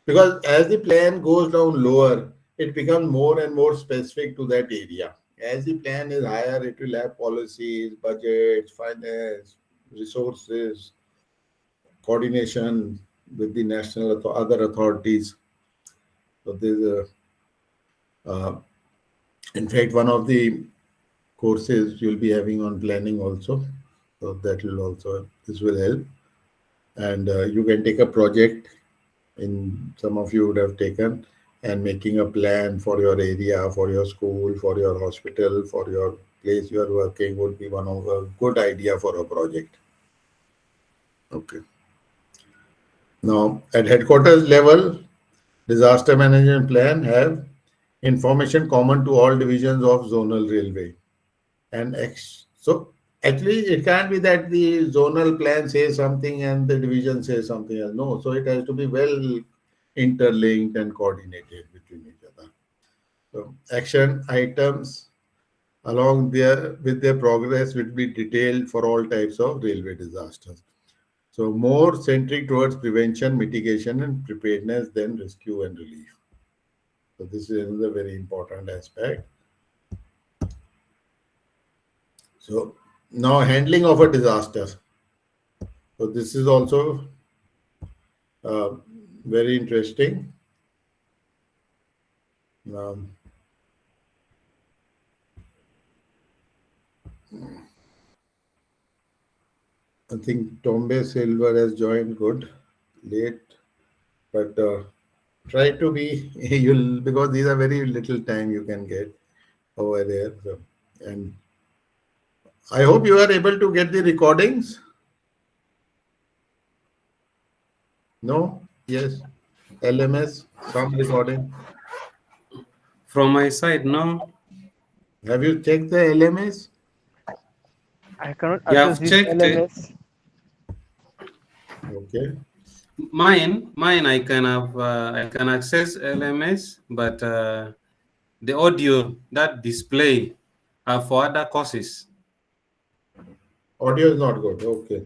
Because as the plan goes down lower, it becomes more and more specific to that area. As the plan is higher, it will have policies, budgets, finance, resources, coordination with the national other authorities. So there's in fact, one of the courses you'll be having on planning also. So that will also, this will help. And you can take a project, in some of you would have taken, and making a plan for your area, for your school, for your hospital, for your place you are working would be one of a good idea for a project. Okay. Now, at headquarters level, disaster management plan have information common to all divisions of zonal railway. And so actually, it can't be that the zonal plan says something and the division says something else. No, so it has to be well interlinked and coordinated between each other. So action items along with their progress will be detailed for all types of railway disasters. So more centric towards prevention, mitigation, and preparedness than rescue and relief. So this is another very important aspect. So now handling of a disaster. So this is also very interesting. I think Tombe Silver has joined good, late, but try to be, you'll, because these are very little time you can get over there. So, and I hope you are able to get the recordings. No? Yes. LMS, some recording. From my side, no. Have you checked the LMS? I cannot You access have this checked LMS. Okay. Mine, I can have, I can access LMS, but the audio that display are for other courses. Audio is not good. Okay.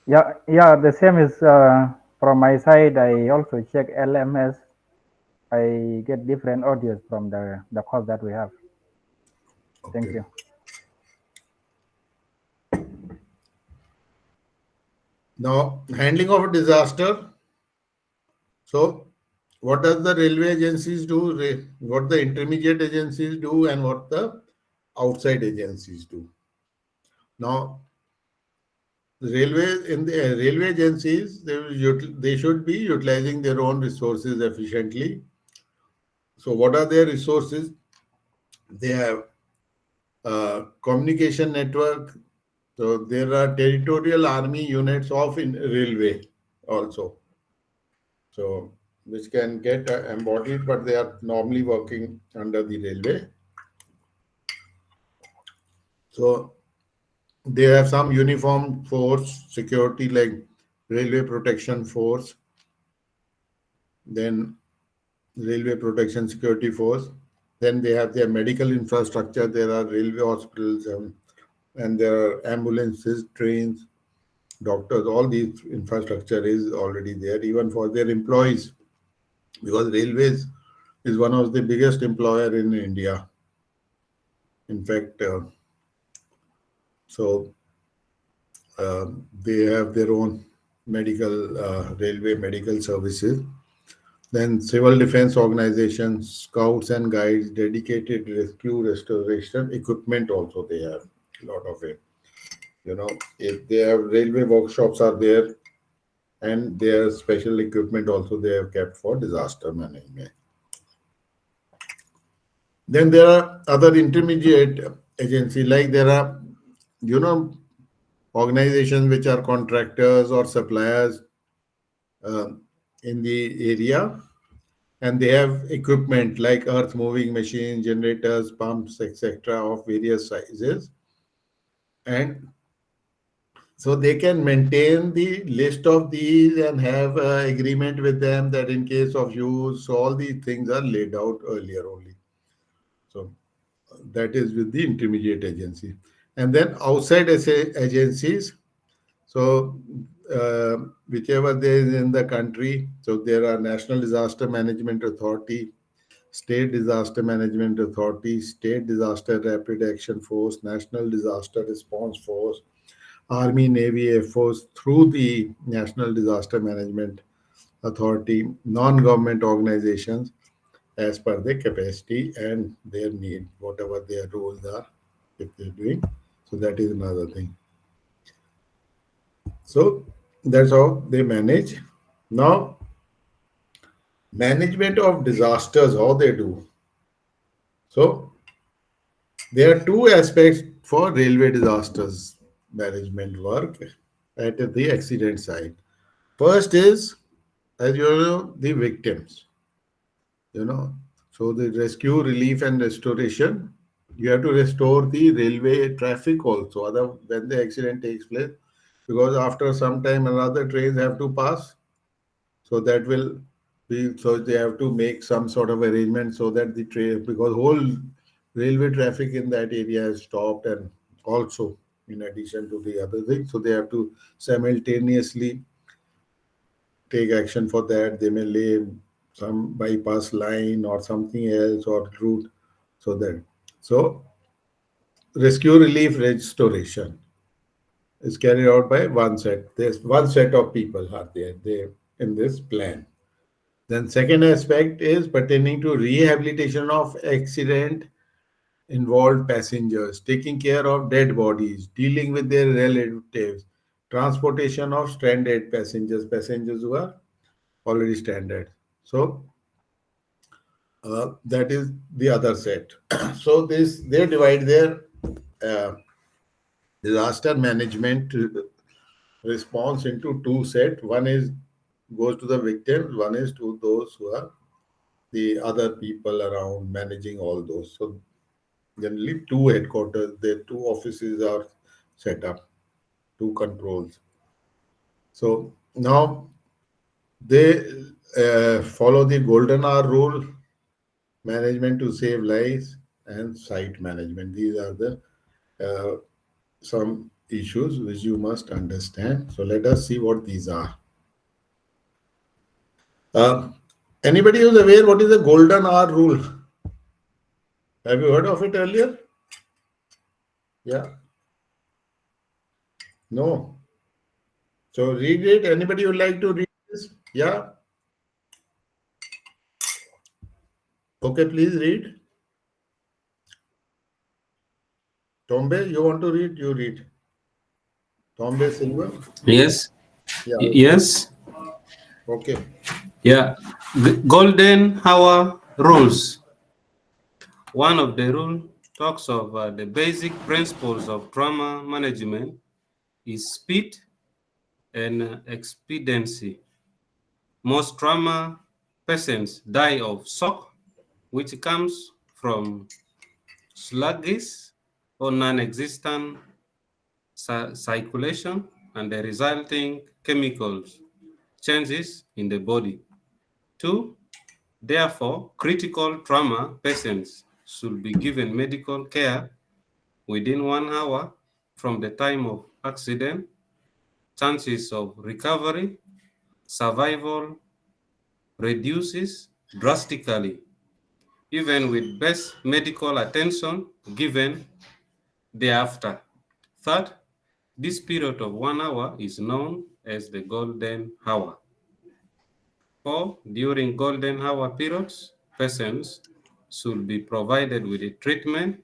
Yeah, the same is from my side. I also check LMS. I get different audios from the course that we have. Okay. Thank you. Now, handling of a disaster. So, what does the railway agencies do? What the intermediate agencies do, and what the outside agencies do? Now, railway in the railway agencies, they should be utilizing their own resources efficiently. So, what are their resources? They have communication network. So there are territorial army units of in railway also. So which can get embodied, but they are normally working under the railway. So they have some uniform force security like railway protection force, then railway protection security force. Then they have their medical infrastructure. There are railway hospitals and there are ambulances, trains, doctors, all these infrastructure is already there, even for their employees, because railways is one of the biggest employer in India. In fact, so they have their own medical railway medical services. Then civil defense organizations, scouts and guides, dedicated rescue restoration equipment also they have a lot of it. You know, if they have railway workshops are there, and their special equipment also they have kept for disaster management. Then there are other intermediate agencies, like there are, you know, organizations which are contractors or suppliers uh, in the area, and they have equipment like earth moving machines, generators, pumps, etc., of various sizes, and so they can maintain the list of these and have agreement with them that in case of use, so all these things are laid out earlier only. So that is with the intermediate agency. And then outside agencies, so whichever there is in the country, so there are National Disaster Management Authority, State Disaster Management Authority, State Disaster Rapid Action Force, National Disaster Response Force, Army, Navy, Air Force, through the National Disaster Management Authority, non-government organizations as per their capacity and their need, whatever their roles are, if they're doing. So that is another thing. So that's how they manage. Now, management of disasters, how they do. So there are two aspects for railway disasters management work at the accident site. First is, as you know, the victims. You know, so the rescue, relief, and restoration. You have to restore the railway traffic also. Other when the accident takes place, because after some time another trains have to pass, so that will be, so they have to make some sort of arrangement so that the train, because whole railway traffic in that area is stopped, and also in addition to the other thing, so they have to simultaneously take action for that. They may lay some bypass line or something else or route, so that, so rescue, relief, restoration is carried out by one set. There's one set of people are there they in this plan. Then second aspect is pertaining to rehabilitation of accident involved passengers, taking care of dead bodies, dealing with their relatives, transportation of stranded passengers, passengers who are already stranded. So that is the other set. So this they divide their uh, disaster management response into two set. One is goes to the victims, one is to those who are the other people around managing all those. So generally two headquarters, the two offices are set up, two controls. So now they follow the golden hour rule, management to save lives, and site management. These are the some issues which you must understand. So let us see what these are. Uh, Anybody who's aware what is the golden hour rule? Have you heard of it earlier? Yeah. No. So read it. Anybody would like to read this? Yeah. Okay, please read. Tombe, you want to read? You read. Tombe Silva. Yes. Yeah. Yes. Okay. Yeah. Golden hour rules. One of the rule talks of the basic principles of trauma management is speed and expediency. Most trauma patients die of shock, which comes from sluggish or non-existent circulation and the resulting chemicals changes in the body. 2. Therefore, critical trauma patients should be given medical care within 1 hour from the time of accident chances of recovery, survival reduces drastically, even with best medical attention given thereafter. Third, this period of 1 hour is known as the golden hour. Four, during golden hour periods, patients should be provided with a treatment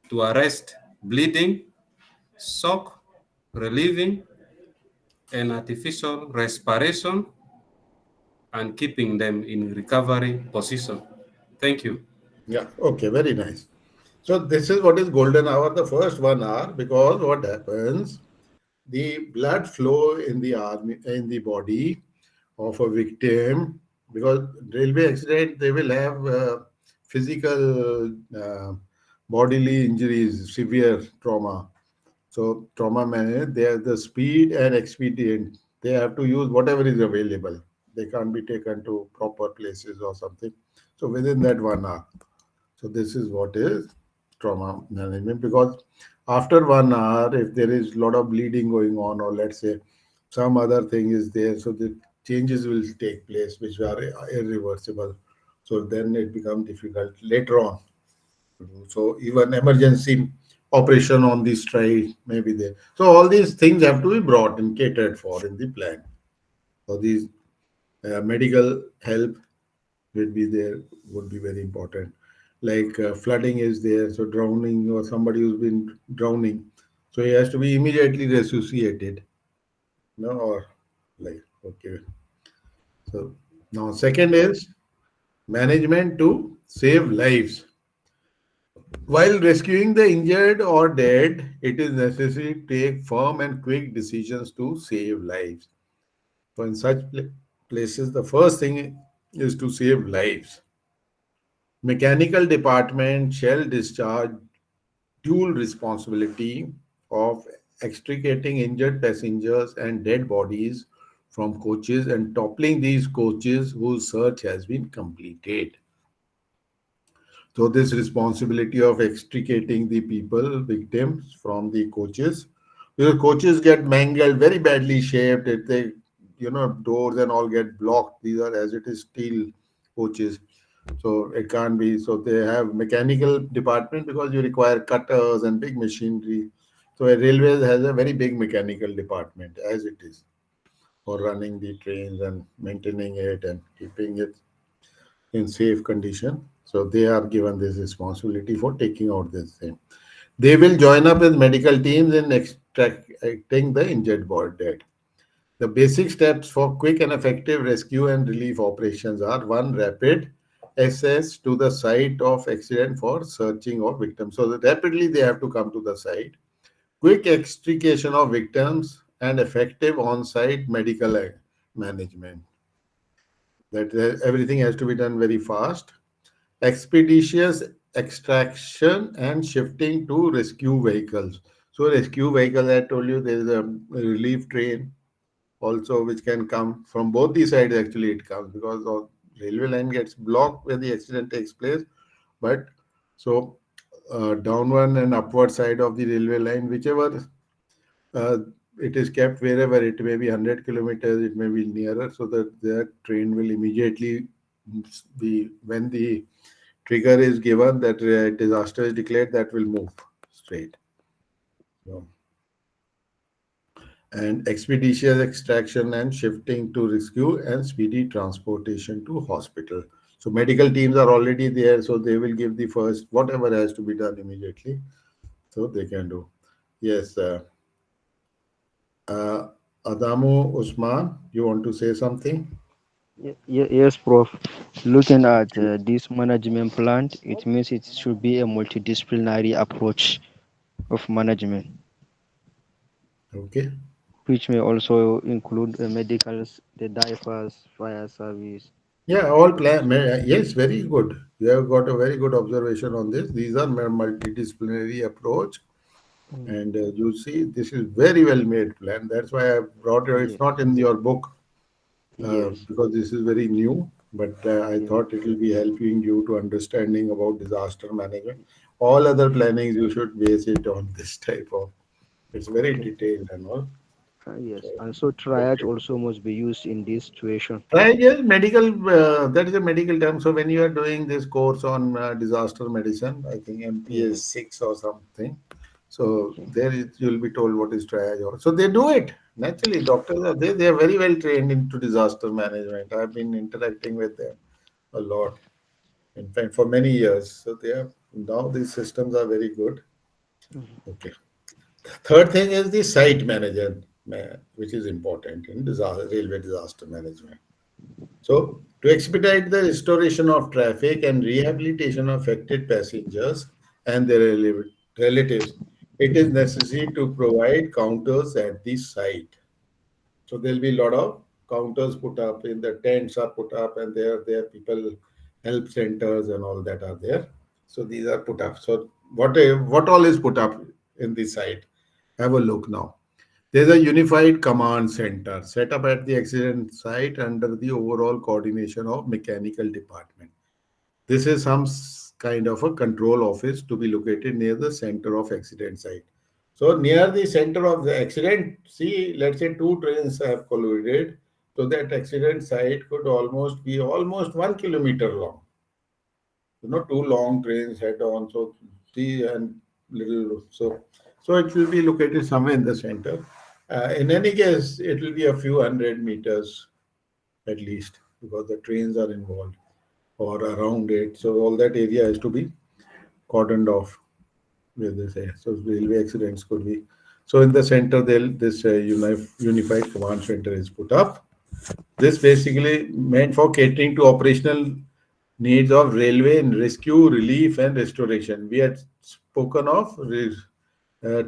to arrest bleeding, shock relieving, and artificial respiration, and keeping them in recovery position. Thank you. Yeah, okay, very nice. So this is what is golden hour, the first 1 hour, because what happens, the blood flow in the army, in the body of a victim, because railway accident, they will have physical bodily injuries, severe trauma. So trauma management, they have the speed and expedient. They have to use whatever is available. They can't be taken to proper places or something. So within that 1 hour. So this is what is trauma management, because after 1 hour, if there is a lot of bleeding going on, or let's say some other thing is there, so the changes will take place which are irreversible. So then it becomes difficult later on to do. So even emergency operation on the strike may be there. So all these things have to be brought and catered for in the plan. So these medical help will be there, would be very important. Like flooding is there, so drowning, or somebody who's been drowning, so he has to be immediately resuscitated. No, or like, okay. So now second is management to save lives. While rescuing the injured or dead, it is necessary to take firm and quick decisions to save lives. So in such places, the first thing is to save lives. Mechanical department shall discharge dual responsibility of extricating injured passengers and dead bodies from coaches and toppling these coaches whose search has been completed. So this responsibility of extricating the people, victims from the coaches, because coaches get mangled, very badly shaped. If they, doors and all get blocked. These are, as it is, steel coaches. So it can't be. So they have mechanical department because you require cutters and big machinery. So a railway has a very big mechanical department as it is for running the trains and maintaining it and keeping it in safe condition. So they are given this responsibility for taking out this thing. They will join up with medical teams in extracting the injured body dead. The basic steps for quick and effective rescue and relief operations are: one, rapid access to the site of accident for searching of victims. So that rapidly they have to come to the site. Quick extrication of victims and effective on-site medical management. That everything has to be done very fast. Expeditious extraction and shifting to rescue vehicles. So rescue vehicle, I told you, there is a relief train also which can come from both the sides. Actually it comes because the railway line gets blocked where the accident takes place, but so downward and upward side of the railway line, whichever uh, it is kept, wherever it may be 100 kilometers, it may be nearer, so that the train will immediately be, when the trigger is given, that disaster is declared, that will move straight. So, and expeditious extraction and shifting to rescue and speedy transportation to hospital. So medical teams are already there, so they will give the first whatever has to be done immediately, so they can do. Yes, Adamu Usman, you want to say something? Yes, Prof. Looking at this management plan, it means it should be a multidisciplinary approach of management, Okay. which may also include medicals, the divers, fire service. Yeah, all plan. Yes, very good. You have got a very good observation on this. These are multidisciplinary approach, and you see, this is very well made plan. That's why I brought it. It's Yes, not in your book yes, because this is very new. But I yes, thought it will be helping you to understanding about disaster management. All other plannings you should base it on this type of. It's very okay. detailed and all. Yes, and so triage also must be used in this situation. Right, yes, medical, that is a medical term. So when you are doing this course on disaster medicine, I think MPA 6 or something. So Okay. there you'll be told what is triage. So they do it. Naturally, doctors are they are very well trained into disaster management. I've been interacting with them a lot. In fact, for many years. So they are now these systems are very good. Okay. Third thing is the site manager, which is important in railway disaster management. So, to expedite the restoration of traffic and rehabilitation of affected passengers and their relatives, it is necessary to provide counters at the site. So, there will be a lot of counters put up in the tents are put up, and there people help centers and all that are there. So these are put up. So what all is put up in the site? Have a look now. There's a unified command center set up at the accident site under the overall coordination of mechanical department. This is some kind of a control office to be located near the center of accident site. So near the center of the accident, see, let's say two trains have collided. So that accident site could almost be almost 1 kilometer long. Two long trains head on. So three and little so it will be located somewhere in the center. In any case, it will be a few hundred meters at least because the trains are involved or around it. So all that area has to be cordoned off. Where they say so, railway accidents could be. So in the center, this unified command center is put up. This basically meant for catering to operational needs of railway in rescue, relief, and restoration. We had spoken of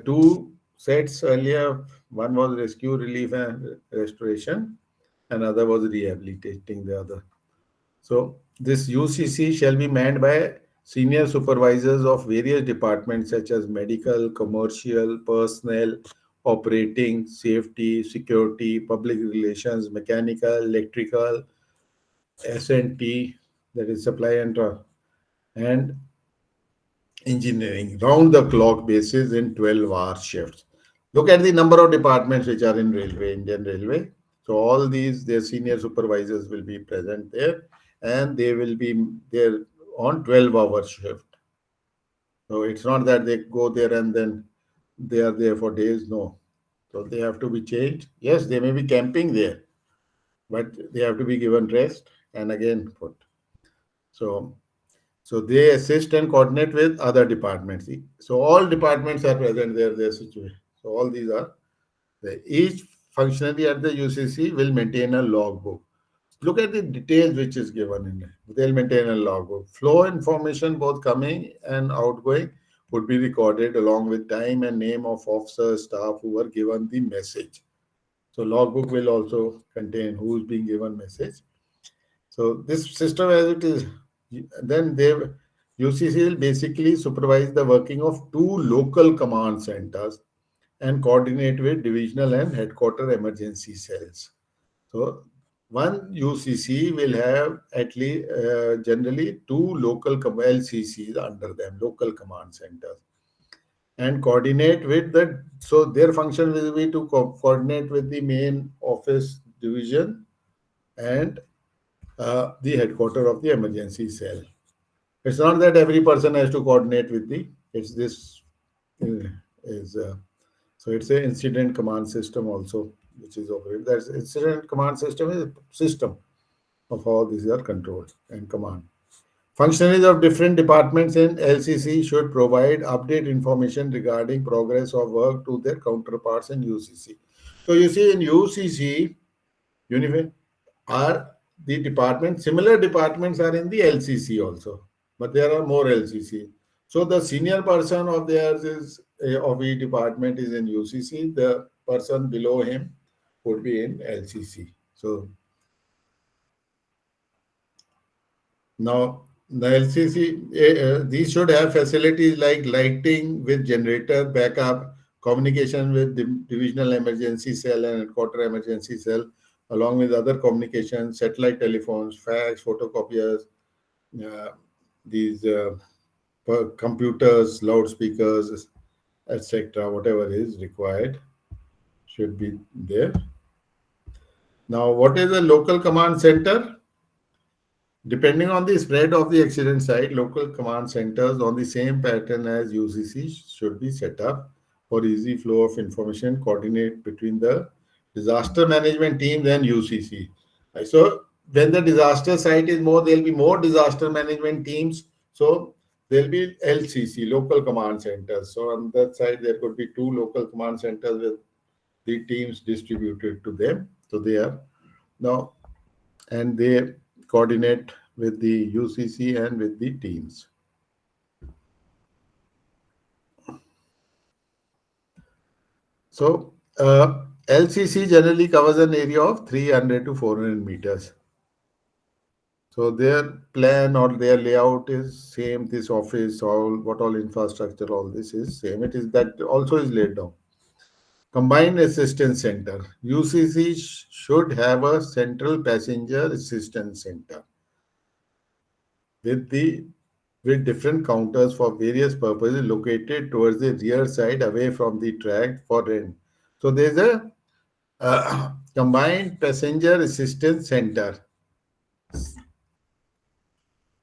two sets earlier. One was rescue, relief, and restoration. Another was rehabilitating the other. So this UCC shall be manned by senior supervisors of various departments such as medical, commercial, personnel, operating, safety, security, public relations, mechanical, electrical, S&T, that is supply and engineering, round the clock basis in 12-hour shifts. Look at the number of departments which are in railway, Indian Railway. So all these, their senior supervisors will be present there and they will be there on 12-hour shift. So it's not that they go there and then they are there for days. No. So they have to be changed. Yes, they may be camping there, but they have to be given rest and again put. So they assist and coordinate with other departments. So all departments are present there, their situation. So all these are there. Each functionary at the UCC will maintain a logbook. Look at the details which is given in there. They'll maintain a logbook. Flow information, both coming and outgoing, would be recorded along with time and name of officers, staff who were given the message. So logbook will also contain who's being given message. So this system as it is, then UCC will basically supervise the working of two local command centers and coordinate with divisional and headquarter emergency cells. So one UCC will have at least generally two local LCCs under them, local command centers, and coordinate with so their function will be to coordinate with the main office division and the headquarter of the emergency cell. It's not that every person has to coordinate with it's this is so it's an incident command system also, which is operated. That incident command system is a system of how these are controlled and command. Functionaries of different departments in LCC should provide update information regarding progress of work to their counterparts in UCC. So you see in UCC, are the departments, similar departments are in the LCC also, but there are more LCC. So the senior person of theirs is of each department is in UCC. The person below him would be in LCC. So now the LCC, these should have facilities like lighting with generator backup, communication with divisional emergency cell and headquarter emergency cell, along with other communications, satellite telephones, fax, photocopiers, uh, these computers, loudspeakers, etc., whatever is required should be there. Now, what is a local command center? Depending on the spread of the accident site, local command centers on the same pattern as UCC should be set up for easy flow of information, coordinate between the disaster management teams and UCC. So when the disaster site is more, there'll be more disaster management teams. So there'll be LCC, local command centers. So on that side, there could be 2 local command centers with the teams distributed to them. So they are now, and they coordinate with the UCC and with the teams. So LCC generally covers an area of 300 to 400 meters. So their plan or their layout is same. This office, all infrastructure, all this is same. It is that also is laid down. Combined Assistance Center. UCC should have a central passenger assistance center with different counters for various purposes located towards the rear side away from the track for rent. So there's a combined passenger assistance center,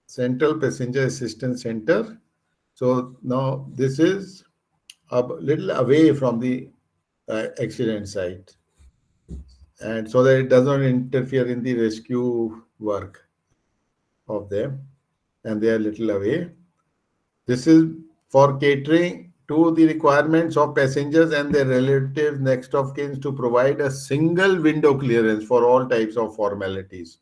central passenger assistance center. So now this is a little away from the accident site, and so that it does not interfere in the rescue work of them, and they are little away. This is for catering to the requirements of passengers and their relatives, next of kin, to provide a single window clearance for all types of formalities.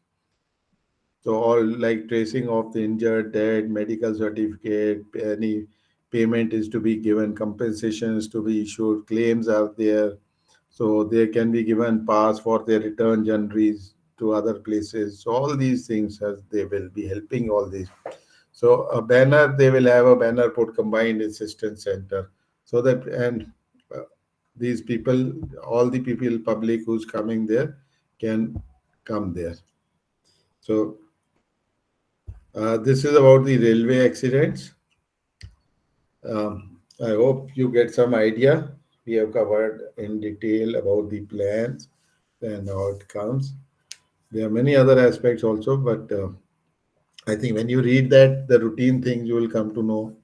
So all like tracing of the injured, dead, medical certificate, any payment is to be given, compensations to be issued, claims are there. So they can be given pass for their return journeys to other places. So all these things as they will be helping all these. So a banner, they will have a banner put combined assistance center. So that, and these people, all the people, public who's coming there can come there. So this is about the railway accidents. I hope you get some idea. We have covered in detail about the plans and how it comes. There are many other aspects also, but I think when you read that, the routine things you will come to know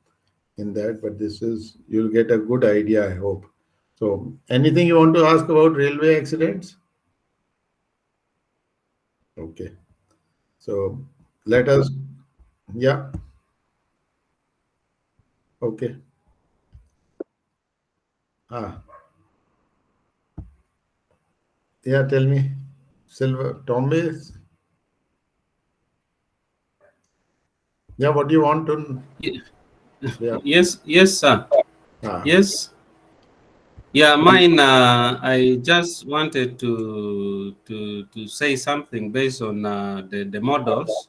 in that. But this is, you'll get a good idea, I hope. So anything you want to ask about railway accidents? Okay. So let us, yeah. Okay. Yeah, tell me. Silver, Tommy? Yeah, what do you want to? Yeah. Yes, sir. Yes. Yeah, mine. I just wanted to say something based on the models.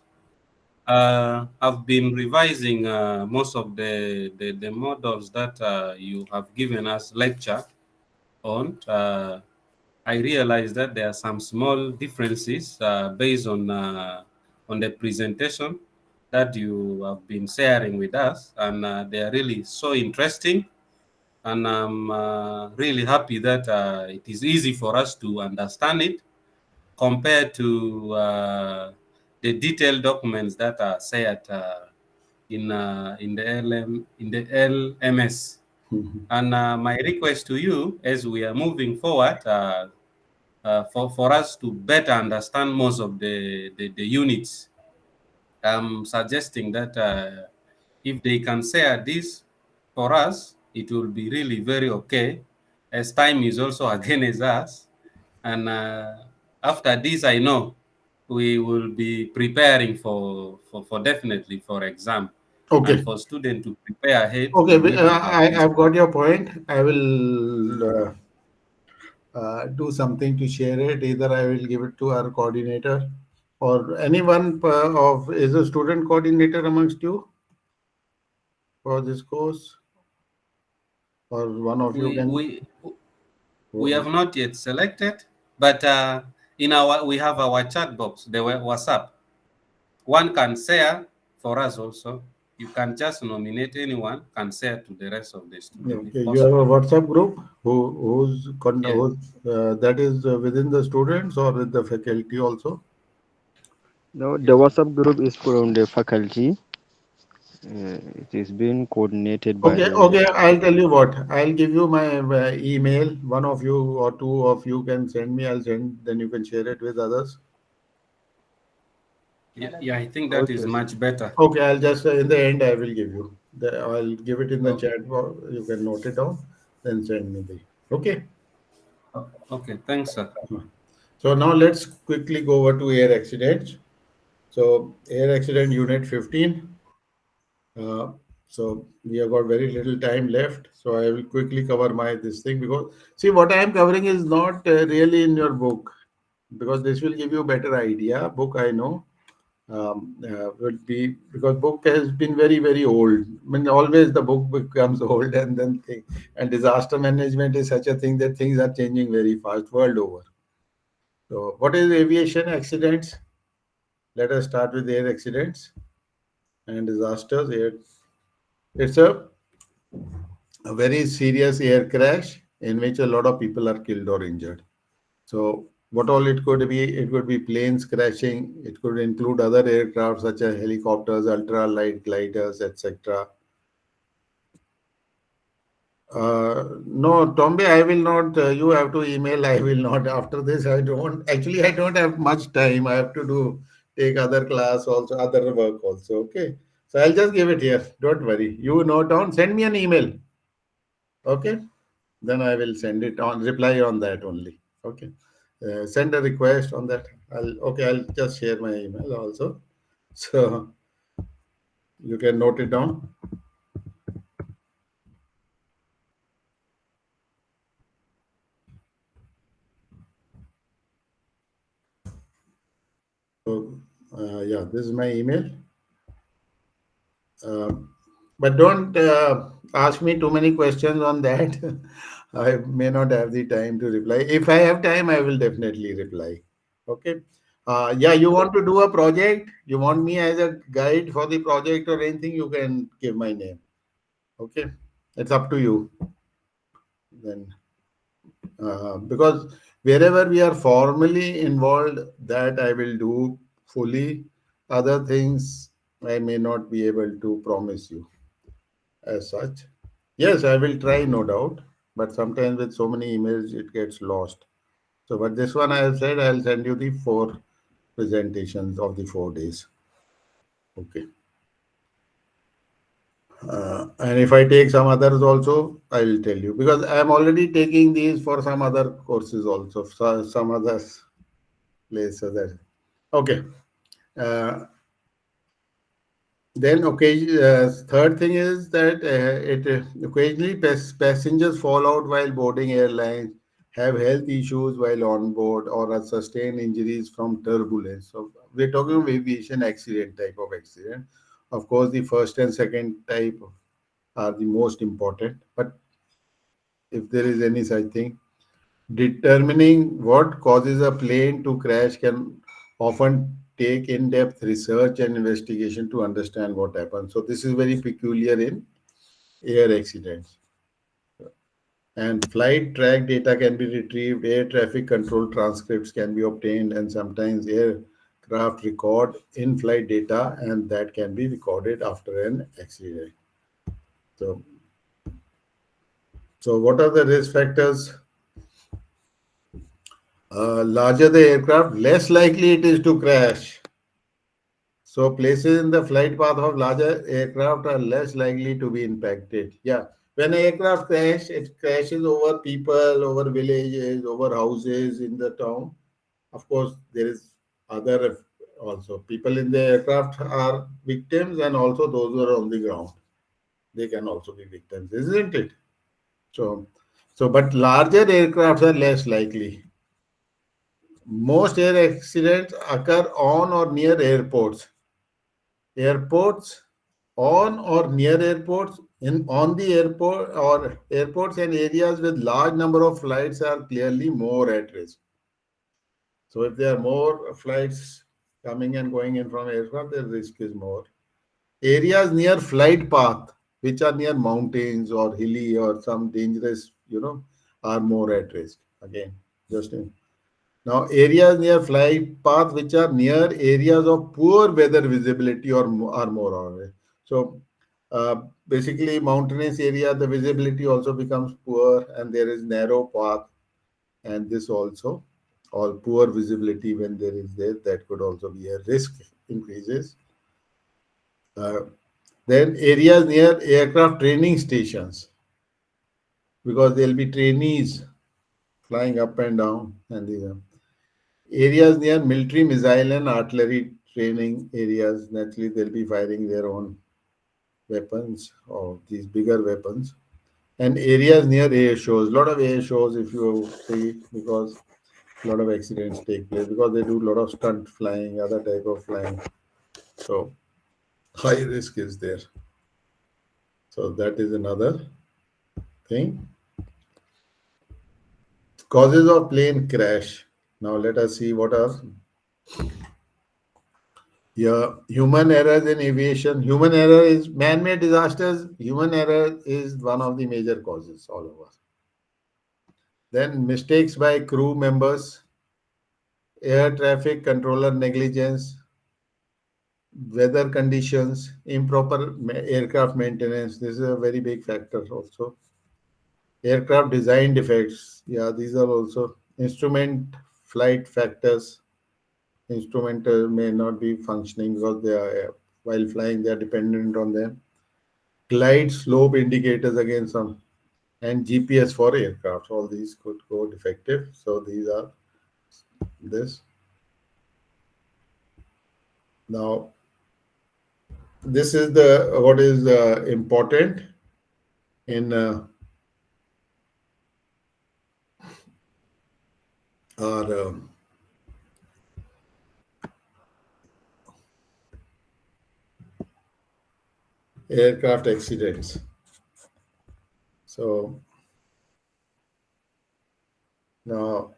I've been revising most of the models that you have given us lecture on. I realized that there are some small differences based on the presentation that you have been sharing with us, and they are really so interesting. And I'm really happy that it is easy for us to understand it compared to the detailed documents that are shared in the LMS. And my request to you, as we are moving forward, for us to better understand most of the units, I'm suggesting that if they can share this for us, it will be really very okay, as time is also against us. And after this, I know we will be preparing for definitely for exam. Okay. And for students to prepare ahead. Okay, we need to have this. I've got your point. I will do something to share it. Either I will give it to our coordinator or anyone is a student coordinator amongst you for this course, or one of you can. We have not yet selected, but we have our chat box, the WhatsApp. One can share for us also. you can just nominate anyone, can share to the rest of the students. Okay, you have a WhatsApp group Yeah. that is within the students or with the faculty also? No, the WhatsApp group is from the faculty. It is being coordinated by Okay, okay. I'll tell you what. I'll give you my email. One of you or two of you can send me. I'll send. Then you can share it with others. Yeah, I think that is much better. Okay, I'll just in the end I will give you. I'll give it in the Okay. chat. You can note it down. Then send me the. Okay. Okay, thanks, sir. So now let's quickly go over to air accidents. So air accident unit 15. So we have got very little time left. So I will quickly cover this thing because see what I am covering is not really in your book because this will give you a better idea. Book I know will be because book has been very old. I mean always the book becomes old and disaster management is such a thing that things are changing very fast world over. So what is aviation accidents? Let us start with air accidents and disasters. It's a very serious air crash in which a lot of people are killed or injured. So what all it could be? It could be planes crashing. It could include other aircraft such as helicopters, ultralight gliders, etc. No, Tombe, I will not. You have to email. I will not. After this, I don't. Actually, I don't have much time. I have to take other class also, other work also. Okay. So I'll just give it here. Don't worry. You note down. Send me an email. Okay. Then I will send it on. Reply on that only. Okay. Send a request on that. I'll just share my email also. So you can note it down. So yeah, this is my email. But don't ask me too many questions on that. I may not have the time to reply. If I have time, I will definitely reply. Okay. Yeah, you want to do a project? You want me as a guide for the project or anything? You can give my name. Okay. It's up to you. Then, because wherever we are formally involved, that I will do fully. Other things I may not be able to promise you as such. Yes, I will try, no doubt. But sometimes with so many emails, it gets lost. So, but this one I have said I'll send you the 4 presentations of the 4 days. Okay. And if I take some others also, I will tell you because I am already taking these for some other courses also, some other places. Okay. Then third thing is that occasionally passengers fall out while boarding airlines, have health issues while on board, or sustain injuries from turbulence. So we're talking of aviation accident type of accident. Of course, the first and second type are the most important. But if there is any such thing, determining what causes a plane to crash can often take in-depth research and investigation to understand what happened. So this is very peculiar in air accidents. And flight track data can be retrieved, air traffic control transcripts can be obtained, and sometimes aircraft record in-flight data, and that can be recorded after an accident. So what are the risk factors? Larger the aircraft, less likely it is to crash. So places in the flight path of larger aircraft are less likely to be impacted. Yeah, when an aircraft crashes, it crashes over people, over villages, over houses in the town. Of course, there is other also. People in the aircraft are victims and also those who are on the ground. They can also be victims, isn't it? But larger aircrafts are less likely. Most air accidents occur on or near airports. Airports, on or near airports, on the airport or airports and areas with large number of flights are clearly more at risk. So if there are more flights coming and going in from aircraft, the risk is more. Areas near flight path, which are near mountains or hilly or some dangerous, are more at risk. Again, just in. Now, areas near flight path, which are near areas of poor weather visibility are more on it. So, basically, mountainous area, the visibility also becomes poor, and there is narrow path, and this also, or poor visibility when there is there, that could also be a risk increases. Uh, then areas near aircraft training stations, because there will be trainees flying up and down, and these are areas near military missile and artillery training areas. Naturally, they'll be firing their own weapons or these bigger weapons. And areas near air shows, a lot of air shows, if you see, because a lot of accidents take place because they do a lot of stunt flying, other type of flying. So high risk is there. So that is another thing. Causes of plane crash. Now let us see what are human errors in aviation. Human error is man-made disasters. Human error is one of the major causes all over. Then mistakes by crew members, air traffic controller negligence, weather conditions, improper aircraft maintenance. This is a very big factor also. Aircraft design defects. Yeah, these are also instrument flight factors. Instrument may not be functioning because they are while flying they are dependent on them. Glide slope indicators again some, and GPS for aircraft. All these could go defective. So these are this. Now this is the what is important in our aircraft accidents. So now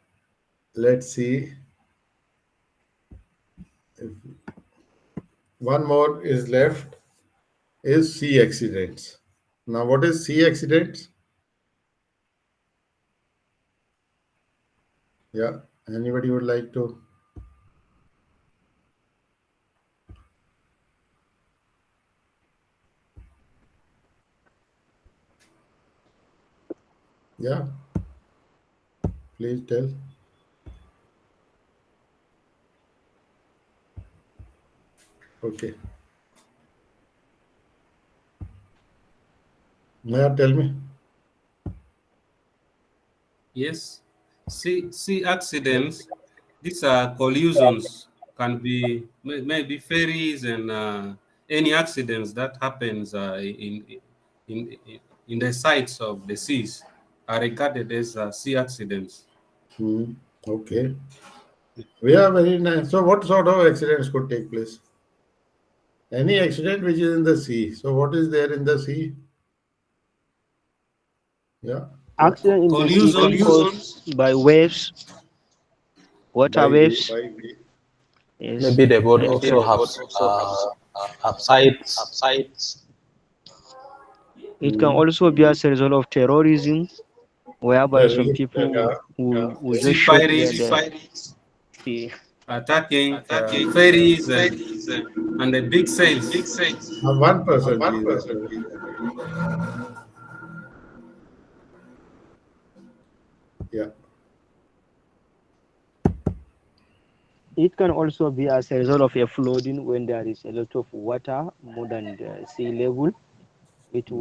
let's see if one more is left is sea accidents. Now what is sea accidents? Yeah, anybody would like to? Yeah, please tell. Okay. Yeah, tell me. Yes. See accidents. These are collisions. Can be maybe ferries and any accidents that happens in in the sites of the seas are regarded as sea accidents. Okay. We are very nice. So what sort of accidents could take place? Any accident which is in the sea. So what is there in the sea? Yeah. Accident in the sea can caused by waves, water waves. Yes. Maybe the boat also have sides. It can also be as a result of terrorism, whereby some people will just show the Attacking ferries and the big sails. One person, please. Yeah. It can also be as a result of a flooding when there is a lot of water more than the sea level. It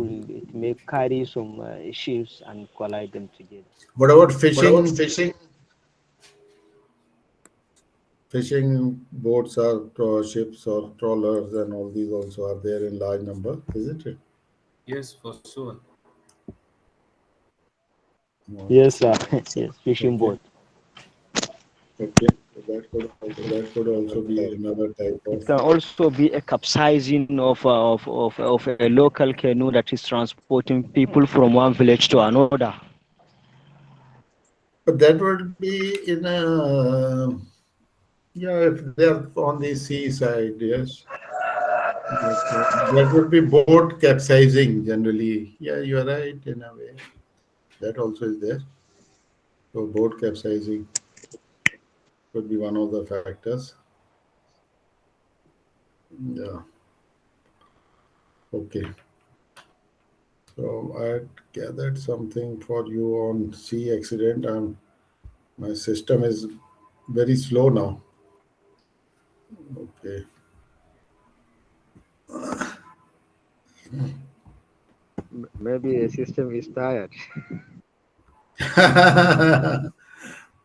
may carry some ships and collide them together. What about fishing? Fishing boats or ships or trawlers and all these also are there in large number, isn't it? Yes, for sure. Yes, sir. Yes, fishing boat. Okay, that could also be another type of. It can also be a capsizing of a local canoe that is transporting people from one village to another. But that would be in a if they're on the seaside, yes. That would be boat capsizing generally. Yeah, you are right in a way. That also is there. So boat capsizing could be one of the factors. Yeah. Okay. So I gathered something for you on sea accident. My system is very slow now. Okay. Maybe the system is tired.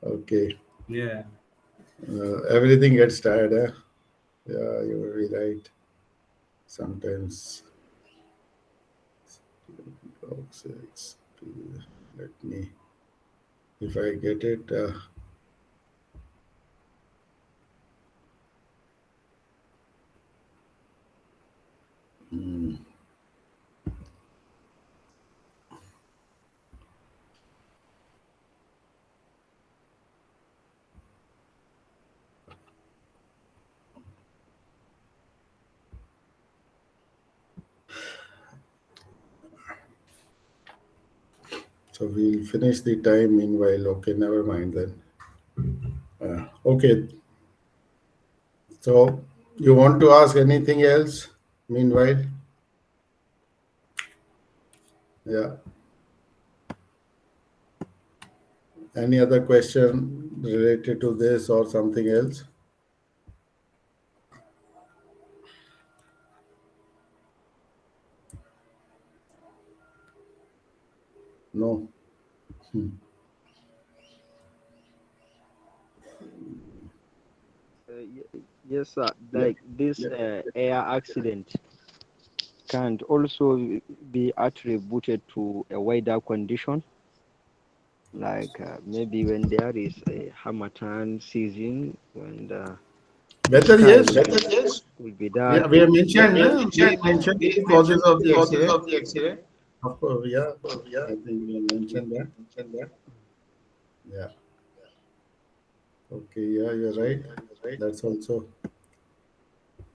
Okay. Yeah. Everything gets tired, eh? Yeah, you will be right. Sometimes. Oh, six. Let me, if I get it. Hmm. So we'll finish the time meanwhile. Okay, never mind then. Okay. So you want to ask anything else meanwhile? Yeah. Any other question related to this or something else? No. Hmm. Yes, sir. Yeah. Like this air accident can also be attributed to a weather condition, like maybe when there is a Hamatan season, when the Weather, sky yes. will be Yeah, dark. we have mentioned, we mentioned the causes of the accident. accident. Of course, yeah. I think we have mentioned that. Yeah. Okay, yeah, you're right. That's also,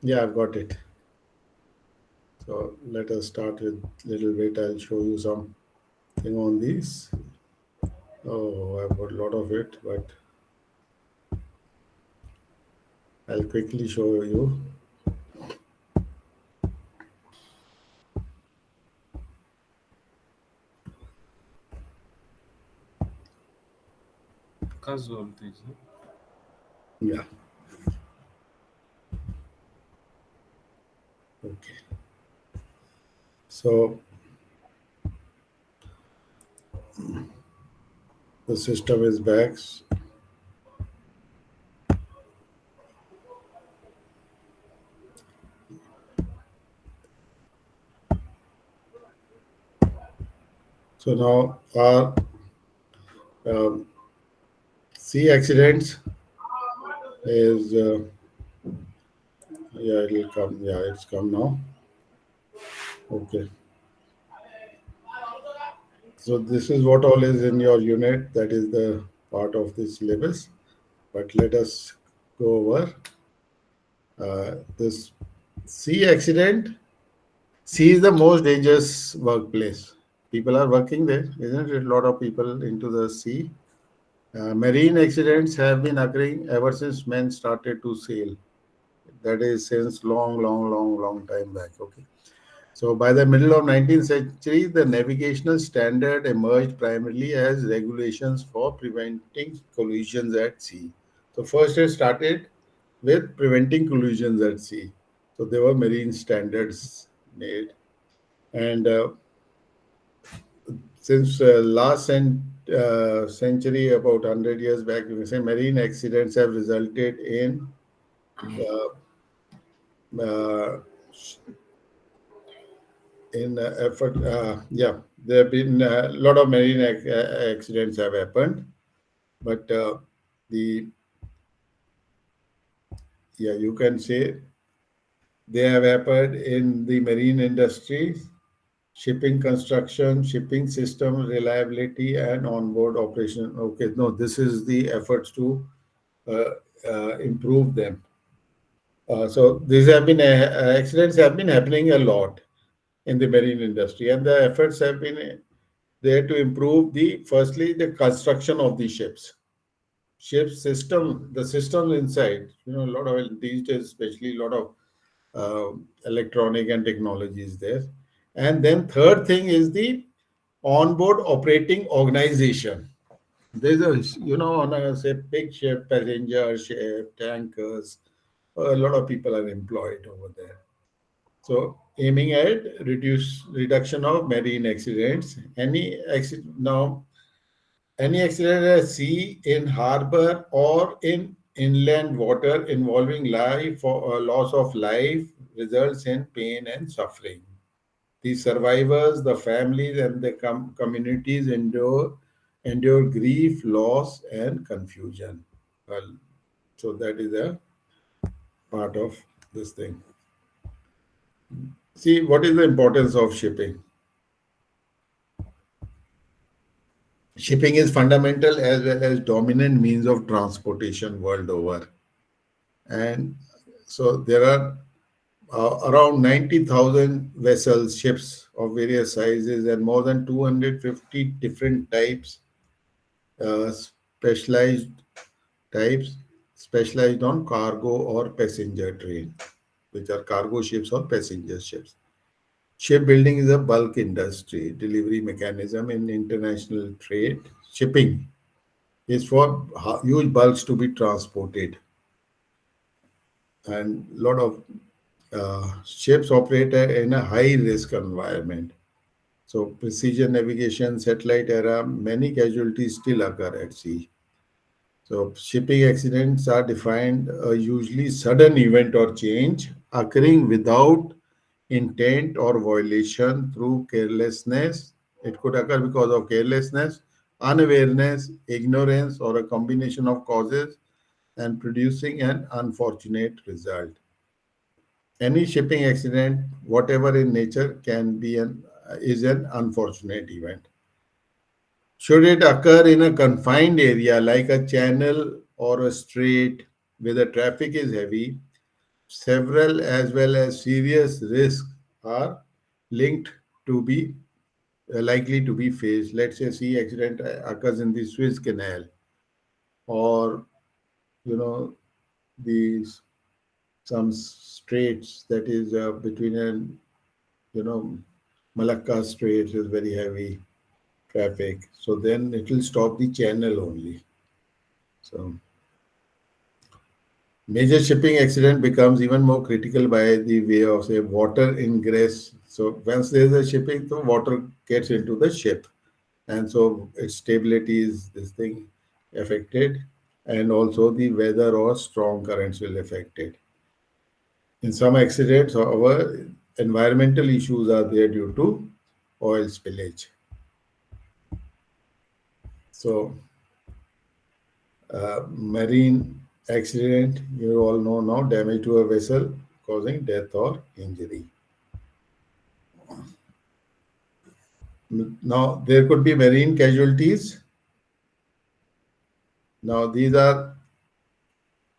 yeah, I've got it. So let us start with little bit. I'll show you something on these. Oh, I've got a lot of it, but I'll quickly show you. Casualties. Yeah. Okay. So the system is back. So now our um, sea accidents is yeah, it'll come. Yeah, it's come now. Okay. So this is what all is in your unit. That is the part of the syllabus. But let us go over this sea accident. Sea is the most dangerous workplace. People are working there, isn't it? A lot of people into the sea. Marine accidents have been occurring ever since men started to sail. That is since long time back. Okay. So by the middle of 19th century, the navigational standard emerged primarily as regulations for preventing collisions at sea. So first it started with preventing collisions at sea. So there were marine standards made. And since century, about 100 years back, you can say marine accidents have resulted in uh, effort. Yeah, there have been a lot of marine accidents have happened, but the yeah, you can say they have happened in the marine industry, shipping construction, shipping system reliability, and onboard operation. Okay, no, this is the efforts to improve them. So these have been accidents have been happening a lot in the marine industry, and the efforts have been there to improve firstly the construction of the ship system, the system inside. A lot of these days, especially a lot of electronic and technology is there. And then third thing is the onboard operating organization. There's on a say big ship, passenger ship, tankers, a lot of people are employed over there. So aiming at reduction of marine accidents. Any accident at sea, in harbor, or in inland water involving life or loss of life results in pain and suffering. The survivors, the families, and the communities endure grief, loss, and confusion. Well, so that is a part of this thing. See, what is the importance of shipping? Shipping is fundamental as well as dominant means of transportation world over. And so there are around 90,000 vessels, ships of various sizes, and more than 250 different uh, specialized types, specialized on cargo or passenger train, which are cargo ships or passenger ships. Shipbuilding is a bulk industry, delivery mechanism in international trade. Shipping is for huge bulks to be transported, and a lot of ships operate in a high risk environment. So, precision navigation, satellite era, many casualties still occur at sea. So, shipping accidents are defined usually sudden event or change occurring without intent or violation through carelessness. It could occur because of carelessness, unawareness, ignorance, or a combination of causes, and producing an unfortunate result. Any shipping accident, whatever in nature, can be is an unfortunate event. Should it occur in a confined area like a channel or a strait where the traffic is heavy, several as well as serious risks are linked to be likely to be faced. Let's say sea accident occurs in the Suez Canal, or you know these some straits that is between an you know Malacca Strait is very heavy traffic. So then it will stop the channel only. So major shipping accident becomes even more critical by the way of say water ingress. So once there is a shipping, the water gets into the ship, and so its stability is this thing affected, and also the weather or strong currents will affect it. In some accidents, however, environmental issues are there due to oil spillage. So marine accident, you all know now, damage to a vessel causing death or injury. Now, there could be marine casualties. Now, these are,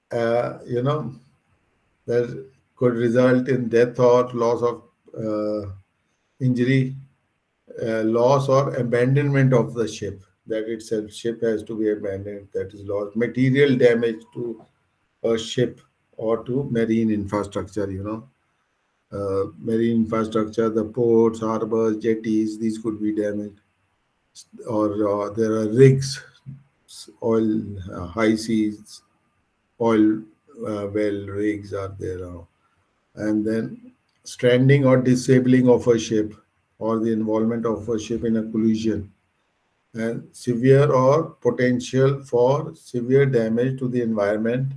that could result in death or loss of injury, loss or abandonment of the ship. That itself, ship has to be abandoned. That is loss. Material damage to a ship or to marine infrastructure. Marine infrastructure, the ports, harbors, jetties, these could be damaged. Or there are rigs, oil, high seas, oil well rigs are there now. And then stranding or disabling of a ship, or the involvement of a ship in a collision, and severe or potential for severe damage to the environment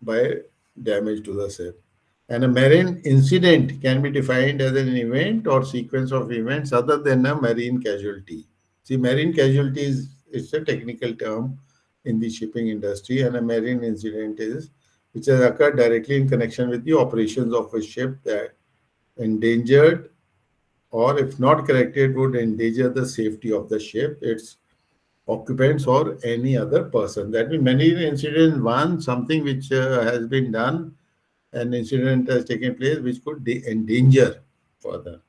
by damage to the ship. And a marine incident can be defined as an event or sequence of events other than a marine casualty. See, marine casualty is it's a technical term in the shipping industry, and a marine incident is which has occurred directly in connection with the operations of a ship that endangered, or if not corrected, would endanger the safety of the ship, its occupants, or any other person. That means marine incident one, something which has been done an incident has taken place which could endanger further.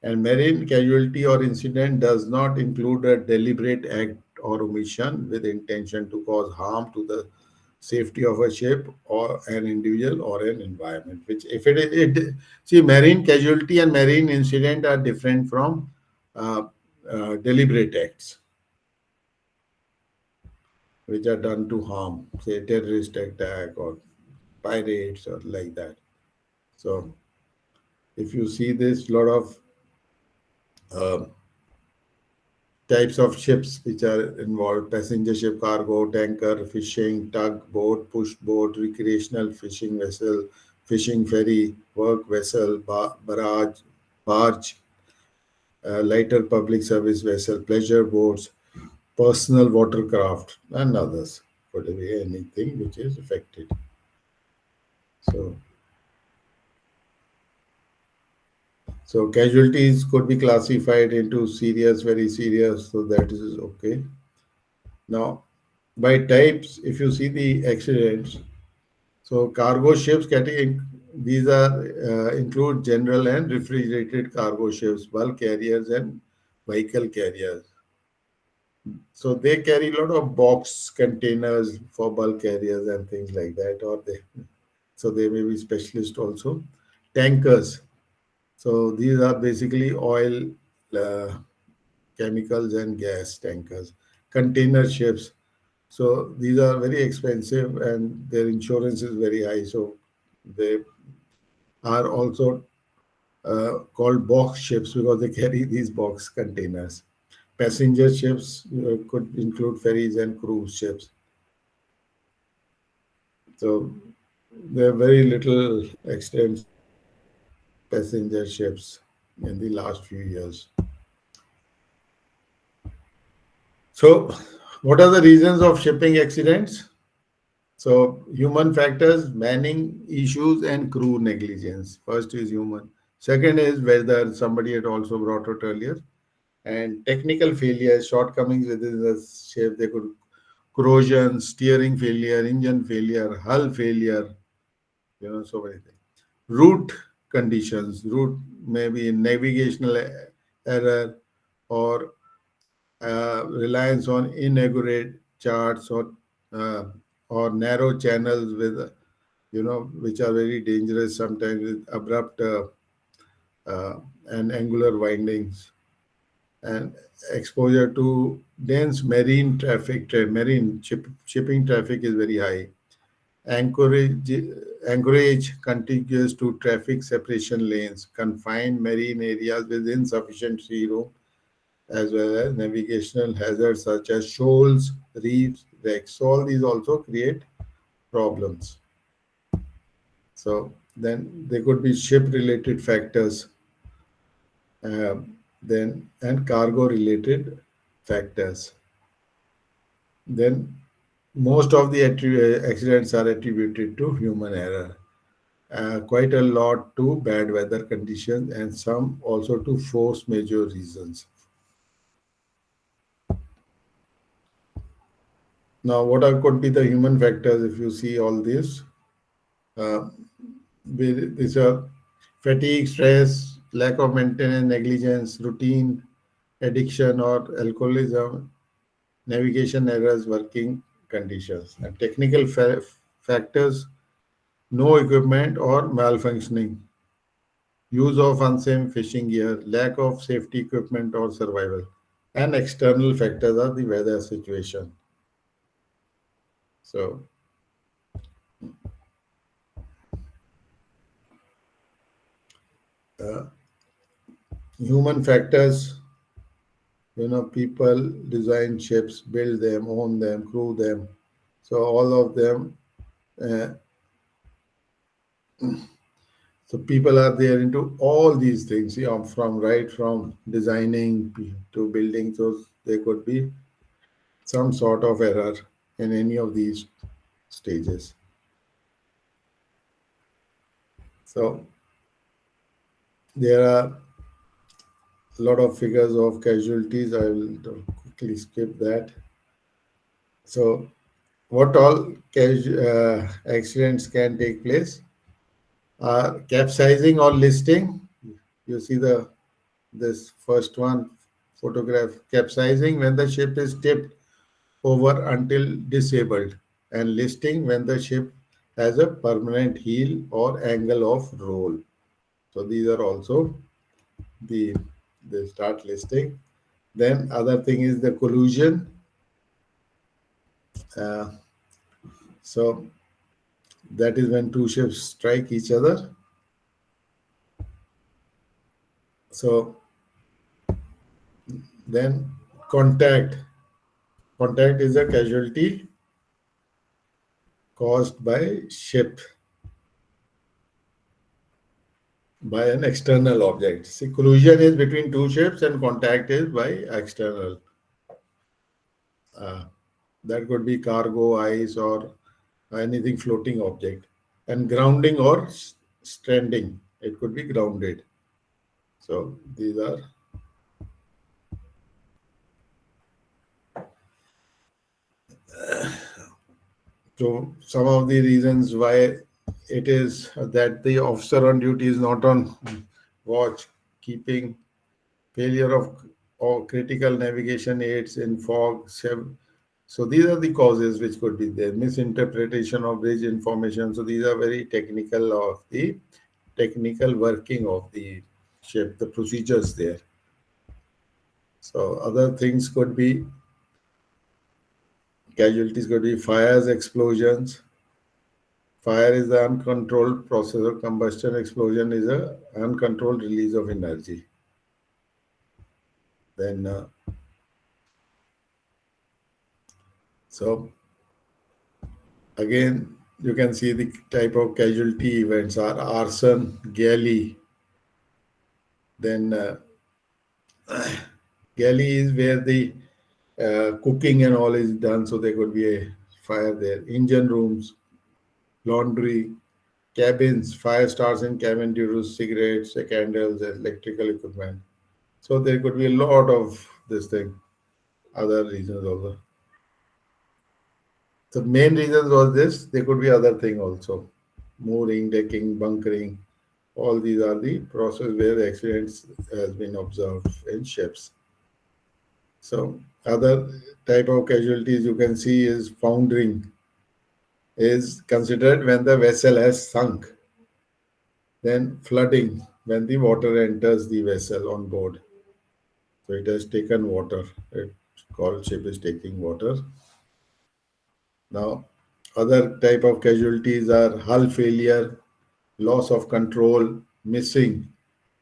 And marine casualty or incident does not include a deliberate act or omission with intention to cause harm to the safety of a ship or an individual or an environment. Which, if see, marine casualty and marine incident are different from uh, deliberate acts, which are done to harm, say terrorist attack or pirates or like that. So, if you see this, lot of uh, types of ships which are involved: passenger ship, cargo, tanker, fishing, tug, boat, push boat, recreational fishing vessel, fishing ferry, work vessel, barge, lighter public service vessel, pleasure boats, personal watercraft, and others. Could be anything which is affected. So, so casualties could be classified into serious, very serious. So that is okay. Now, by types, if you see the accidents, so cargo ships getting these are include general and refrigerated cargo ships, bulk carriers, and vehicle carriers. So they carry a lot of box containers for bulk carriers and things like that, or they may be specialist also. Tankers. So these are basically oil, uh, chemicals, and gas tankers. Container ships. So these are very expensive and their insurance is very high. So they are also called box ships because they carry these box containers. Passenger ships could include ferries and cruise ships. So there are very little accidents of passenger ships in the last few years. So, what are the reasons of shipping accidents? So, human factors, manning issues, and crew negligence. First is human. Second is weather. Somebody had also brought it earlier. And technical failures, shortcomings within the ship. They could corrosion, steering failure, engine failure, hull failure. So many things. Route conditions. Route maybe navigational error or reliance on inaccurate charts uh, or narrow channels with which are very dangerous sometimes with abrupt uh, and angular windings, and exposure to dense marine traffic. Shipping traffic is very high. Anchorage, anchorage contiguous to traffic separation lanes, confined marine areas with insufficient sea room, as well as navigational hazards such as shoals, reefs, wrecks. So all these also create problems. So then there could be ship-related factors, then and cargo-related factors. Then most of the accidents are attributed to human error. Quite a lot to bad weather conditions and some also to force majeure reasons. Now, could be the human factors if you see all this? Uh, these are fatigue, stress, lack of maintenance, negligence, routine, addiction or alcoholism, navigation errors, working conditions. And technical factors, no equipment or malfunctioning, use of unsafe fishing gear, lack of safety equipment or survival. And external factors are the weather situation. So, human factors, people design ships, build them, own them, crew them. So all of them, uh, so people are there into all these things, from designing to building. So there could be some sort of error in any of these stages. So there are a lot of figures of casualties. I will quickly skip that. So what all accidents can take place? Capsizing or listing. You see this first one photograph. Capsizing when the ship is tipped over until disabled, and listing when the ship has a permanent heel or angle of roll. So these are also the they start listing. Then other thing is the collusion. Uh, so that is when two ships strike each other. So then contact. Contact is a casualty caused by ship by an external object. See, collision is between two ships and contact is by external. Uh, that could be cargo, ice, or anything floating object. And grounding or stranding, it could be grounded. So these are so some of the reasons why it is that the officer on duty is not on watch, keeping failure of or critical navigation aids in fog. So these are the causes which could be there. Misinterpretation of bridge information. So these are very technical of the technical working of the ship, the procedures there. So other things could be casualties could be fires, explosions. Fire is the uncontrolled process of combustion. Explosion is a uncontrolled release of energy. Then so again, you can see the type of casualty events are arson, galley. Then galley is where the cooking and all is done, so there could be a fire there. Engine rooms, laundry, cabins, fire starts in cabin due to cigarettes, candles, electrical equipment. So there could be a lot of this thing, other reasons also. The main reasons was this. There could be other thing also. Mooring, decking, bunkering. All these are the process where the accidents has been observed in ships. So other type of casualties you can see is foundering is considered when the vessel has sunk. Then flooding when the water enters the vessel on board. So it has taken water. It's called ship is taking water. Now, other type of casualties are hull failure, loss of control, missing.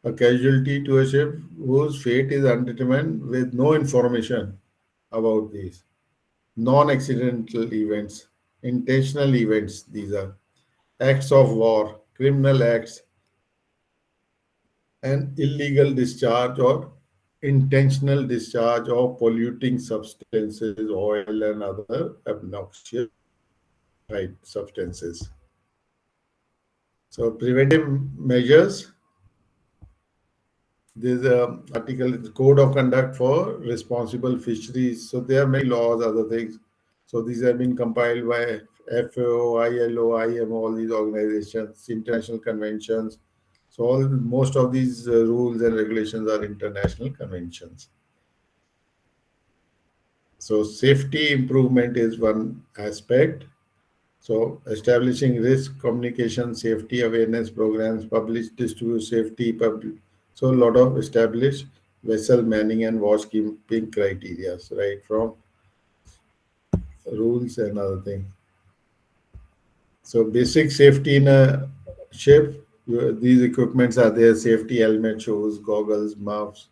A casualty to a ship whose fate is undetermined with no information about these. Non-accidental events, intentional events, these are acts of war, criminal acts, and illegal discharge or intentional discharge of polluting substances, oil, and other obnoxious substances. So preventive measures. There's a article, it's Code of Conduct for Responsible Fisheries. So there are many laws, other things. So these have been compiled by FAO, ILO, IMO, all these organizations, international conventions. So most of these rules and regulations are international conventions. So safety improvement is one aspect. So establishing risk communication, safety awareness programs, publish, distribute safety, so a lot of established vessel manning and watchkeeping criteria, right, from rules and other things. So basic safety in a ship, these equipments are there: safety helmet, shoes, goggles, muffs,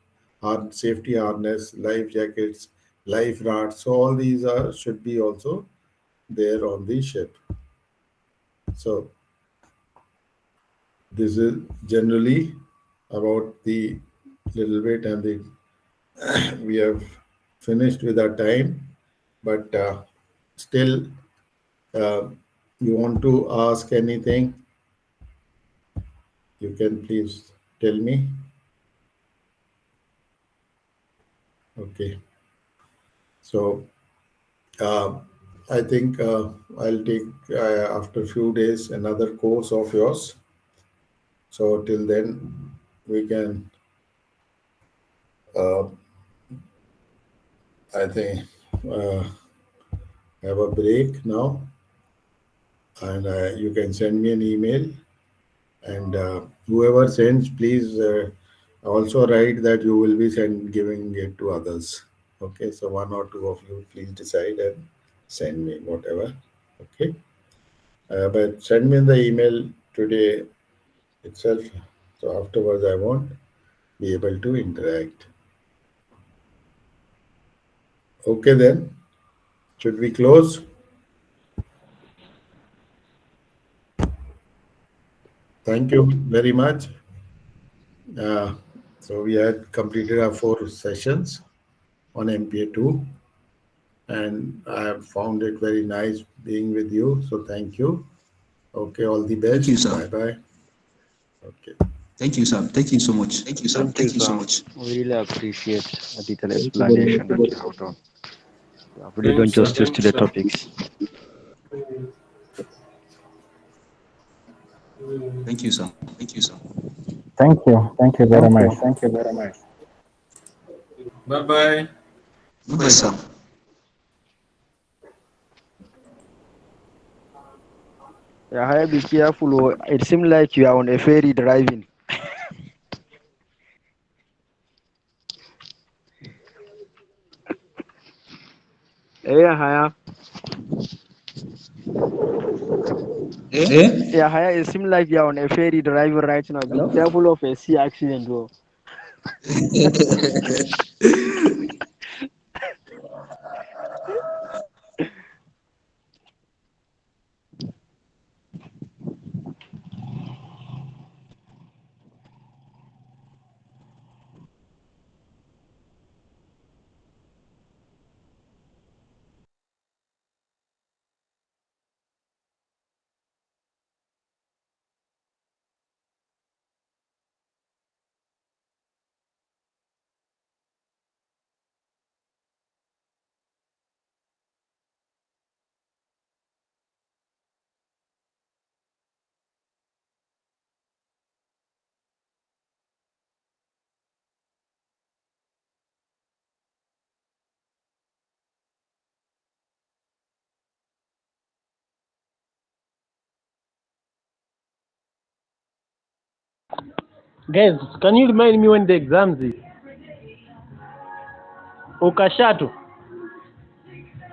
safety harness, life jackets, life rafts. So all these are should be also there on the ship. So this is generally about the little bit, and the we have finished with our time, but still you want to ask anything, you can please tell me. Okay, so I think I'll take after a few days another course of yours. So till then, we can, uh, I think, uh, have a break now, and you can send me an email. And whoever sends, please also write that you will be giving it to others. Okay, so one or two of you, please decide and send me whatever. Okay, but send me the email today itself. So afterwards, I won't be able to interact. Okay, then should we close? Thank you very much. Uh, so we had completed our 4 sessions on MPA 2, and I have found it very nice being with you. So thank you. Okay, all the Thank you, best. sir. Bye bye. Okay. Thank you, sir. Thank you so much. Thank you, sir. We really appreciate the detailed Thank you very explanation that much. you have done. You have really done Thanks, sir. justice to the topics. Thank you, sir. Thank you. Thank you. Thank you very much. Thank you very much. Bye bye. Goodbye, sir. Yeah, be careful. Oh. It seems like you are on a ferry driving. Yeah, Haya. Eh? Yeah, Haya, it seems like you are on a ferry driving right now. Be careful of a sea accident. Oh. Guys, can you remind me when the exams is? Okashatu.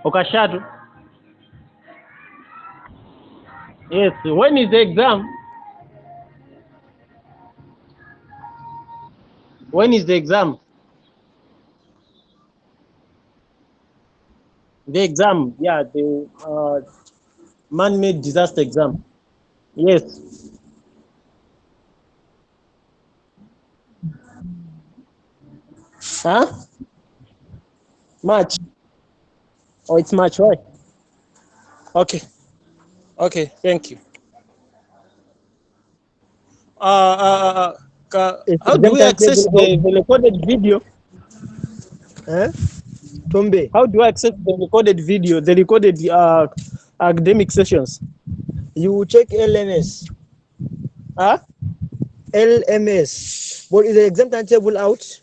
Okashatu. Yes. When is the exam? When is the exam? The exam, yeah, the man-made disaster exam. Yes. Huh? March. Oh, it's March, right? Okay. Okay. Thank you. How do Exam we access timetable, the recorded video? Tombe. How do I access the recorded video, the recorded academic sessions? You check LMS. Huh? LMS. But is the exam timetable out?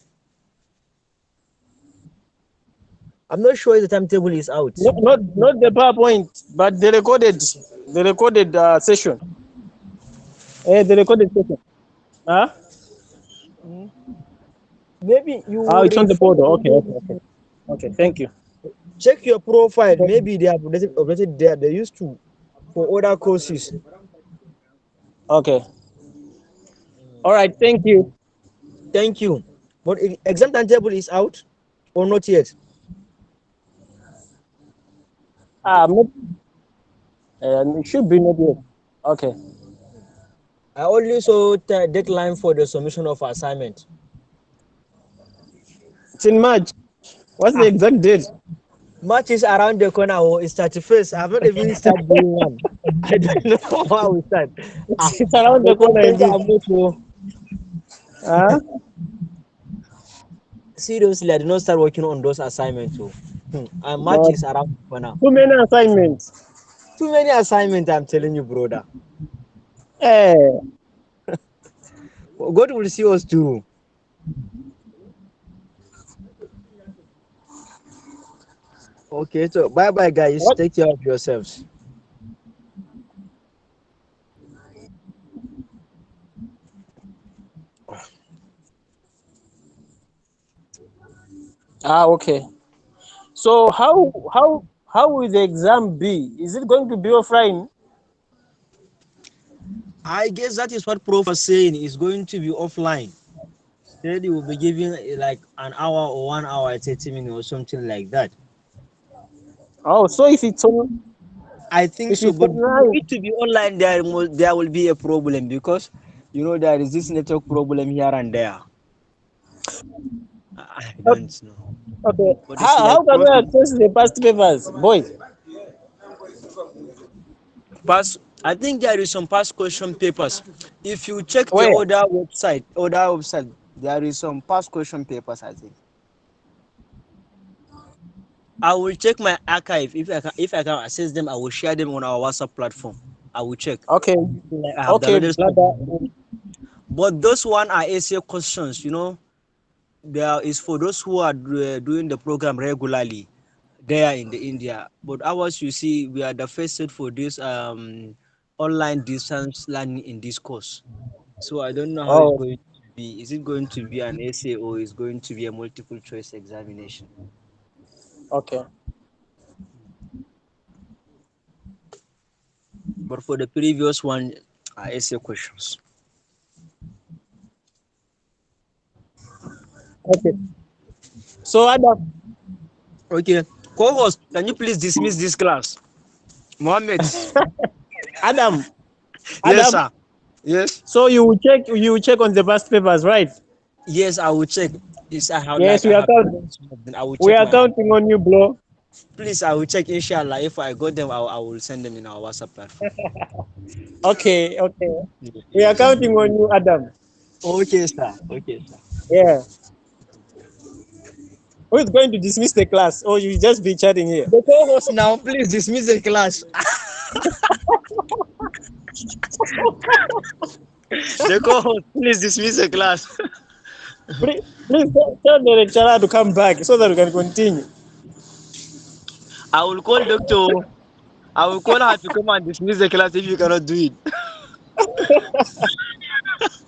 I'm not sure if the timetable is out. Not the PowerPoint, but the recorded session. The recorded session. Huh? Maybe you Oh, it's on the refresh. portal. Okay. Okay, thank you. Check your profile. Maybe they have updated there. They used to for other courses. Okay. All right, thank you. Thank you. But exam timetable is out or not yet? It should be not yet. Okay. I only saw the deadline for the submission of assignment. It's in March. What's the exact date? March is around the corner. Oh, it's 31st. I have not even started doing one. I don't know how we start. It's around the The corner content indeed. I'm not sure. Huh? Seriously, I did not start working on those assignments. Oh. And March is around for now. Too many assignments. Too many assignments, I'm telling you, brother. Hey. God will see us too. Okay, so bye-bye, guys. What? Take care of yourselves. Okay. So how will the exam be? Is it going to be offline? I guess that is what Prof was saying. It's going to be offline. Then you will be giving like an hour or 1 hour, 30 minutes or something like that. Oh, so if it's on, I think if so, it's but for online, it to be online, there will be a problem because there is this network problem here and there. I don't know. okay. But it's like How can we access the past papers, boys? I think there is some past question papers. If you check the Where? other website, there is some past question papers, I think. I will check my archive. If I can access them, I will share them on our WhatsApp platform. I will check. Okay. I have Okay, downloaded some. But those one are essay questions, there is for those who are doing the program regularly there in the India. But ours, you see, we are the first set for this online distance learning in this course. So I don't know how it's Oh, going to be. Is it going to be an essay or is going to be a multiple choice examination? okay. But for the previous one, are essay questions. Okay. So Adam. Okay. Co-host, can you please dismiss this class? Mohammed. Adam. Yes, Adam. sir. Yes. So you will check on the past papers, right? Yes, I will check. Yes, I have Yes, I we are have counting. then I will We check are my counting on you, bro. please, I will check inshallah. If I got them, I will send them in our WhatsApp platform. Okay, okay. We are Yes. counting on you, Adam. Okay, sir. Okay, sir. Yeah. Who is going to dismiss the class? Or you just be chatting here? The co-host now, please dismiss the class. The co-host, please dismiss the class. Please tell the lecturer to come back so that we can continue. I will call doctor. I will call her to come and dismiss the class if you cannot do it.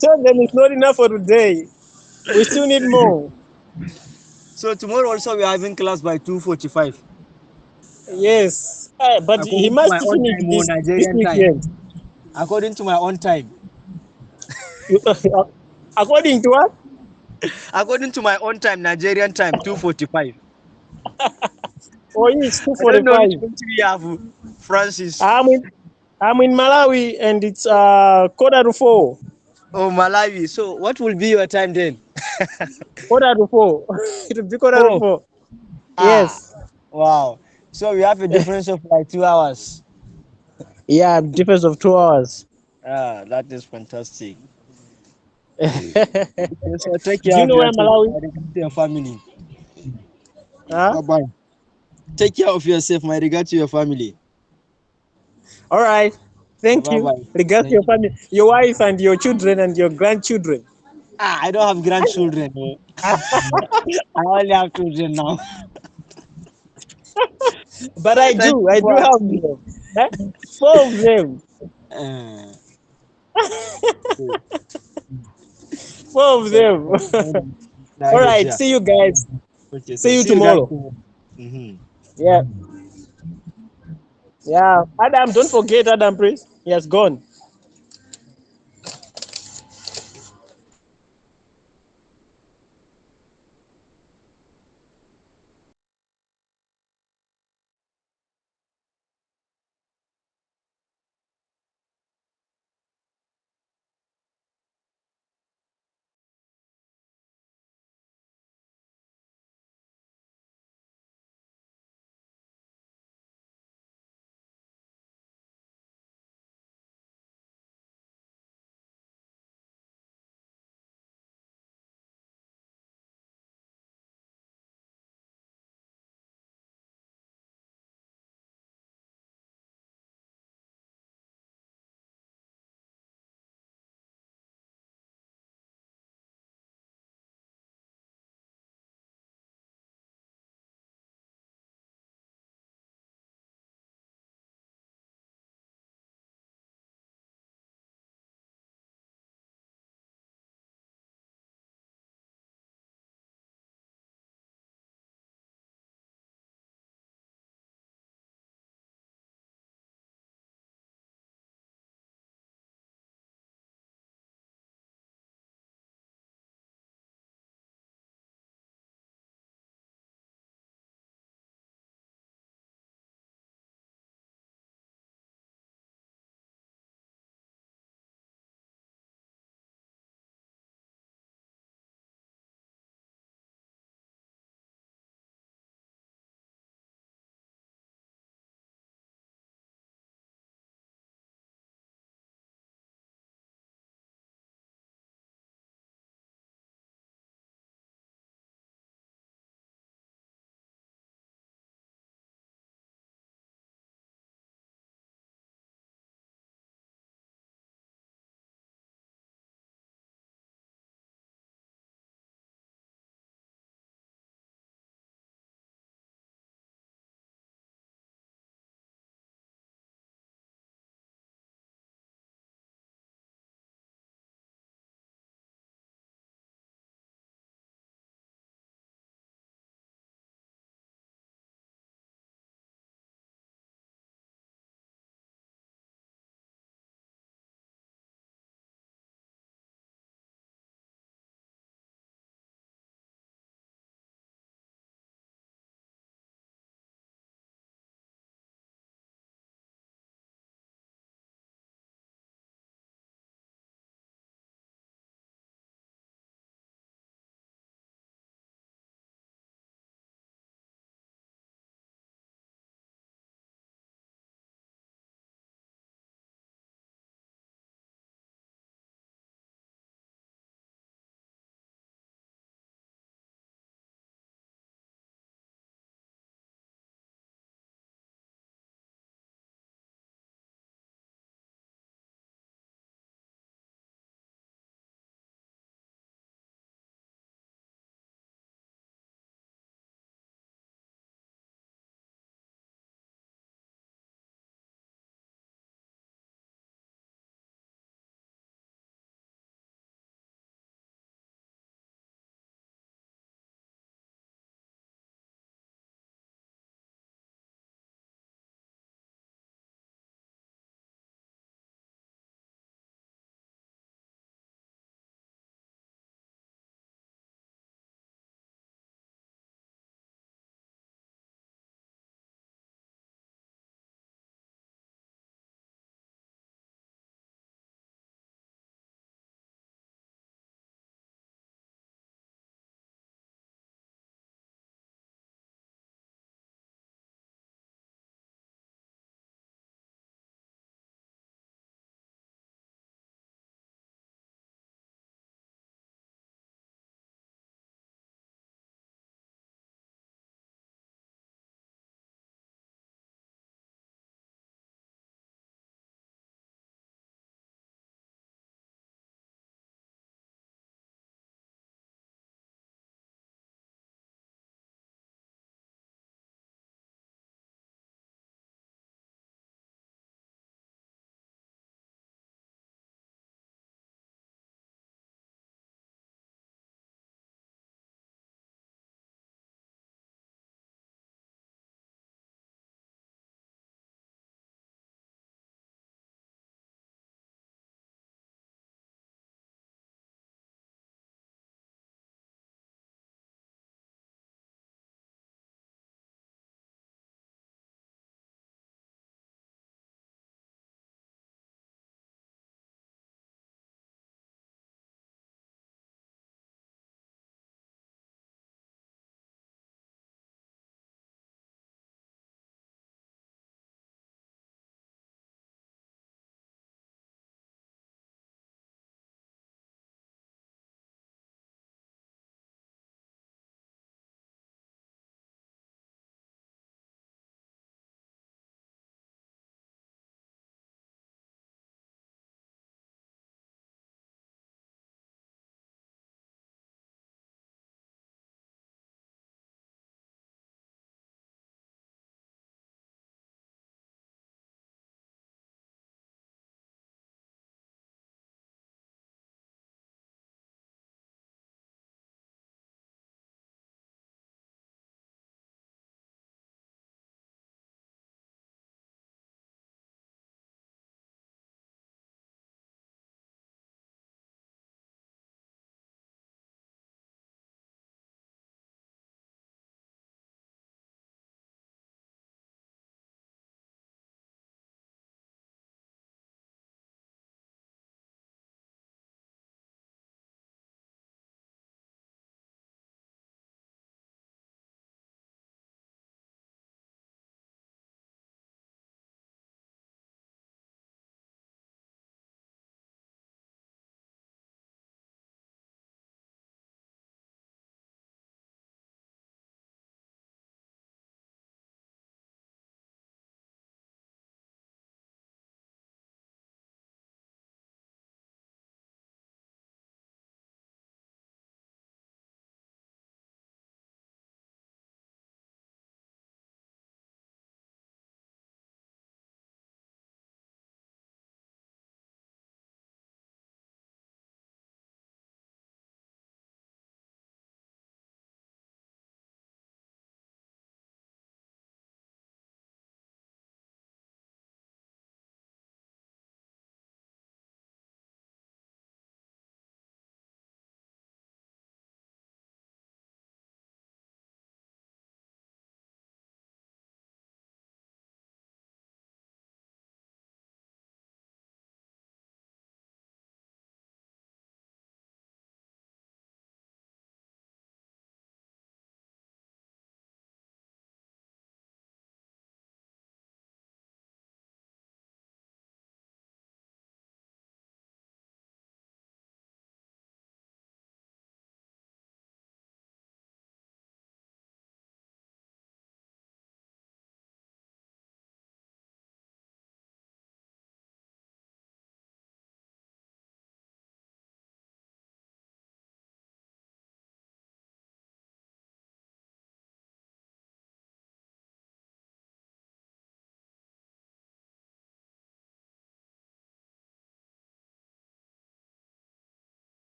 Tell them it's not enough for today. We still need more. So tomorrow also we are having class by 2:45. Yes. But he According to my must own finish time or this Nigerian time. weekend. According to my own time. According to what? According to my own time, Nigerian time, 2:45. Oh, it's I don't know which 2:45. country you have, Francis. I'm in Malawi and it's 3:45. Oh, Malawi. So what will be your time then? 4:45. It will be 4:45. 4. Yes. Wow. So we have a difference of like 2 hours. Yeah, difference of 2 hours. That is fantastic. Do So take care you of know where yourself Malawi? and your family. Huh? Bye-bye. Take care of yourself. My regard to your family. All right. Thank you. Bye-bye. Regards to your Thank you. family, your wife and your children and your grandchildren. I don't have grandchildren. I only have children now. But I Thank do. you I do for have asking. them. 4 of them. Uh, 4 of them. All right. See you guys. Okay, so See you see you guys tomorrow. tomorrow. Mm-hmm. Yeah. Yeah. Adam, don't forget Adam, please. He has gone.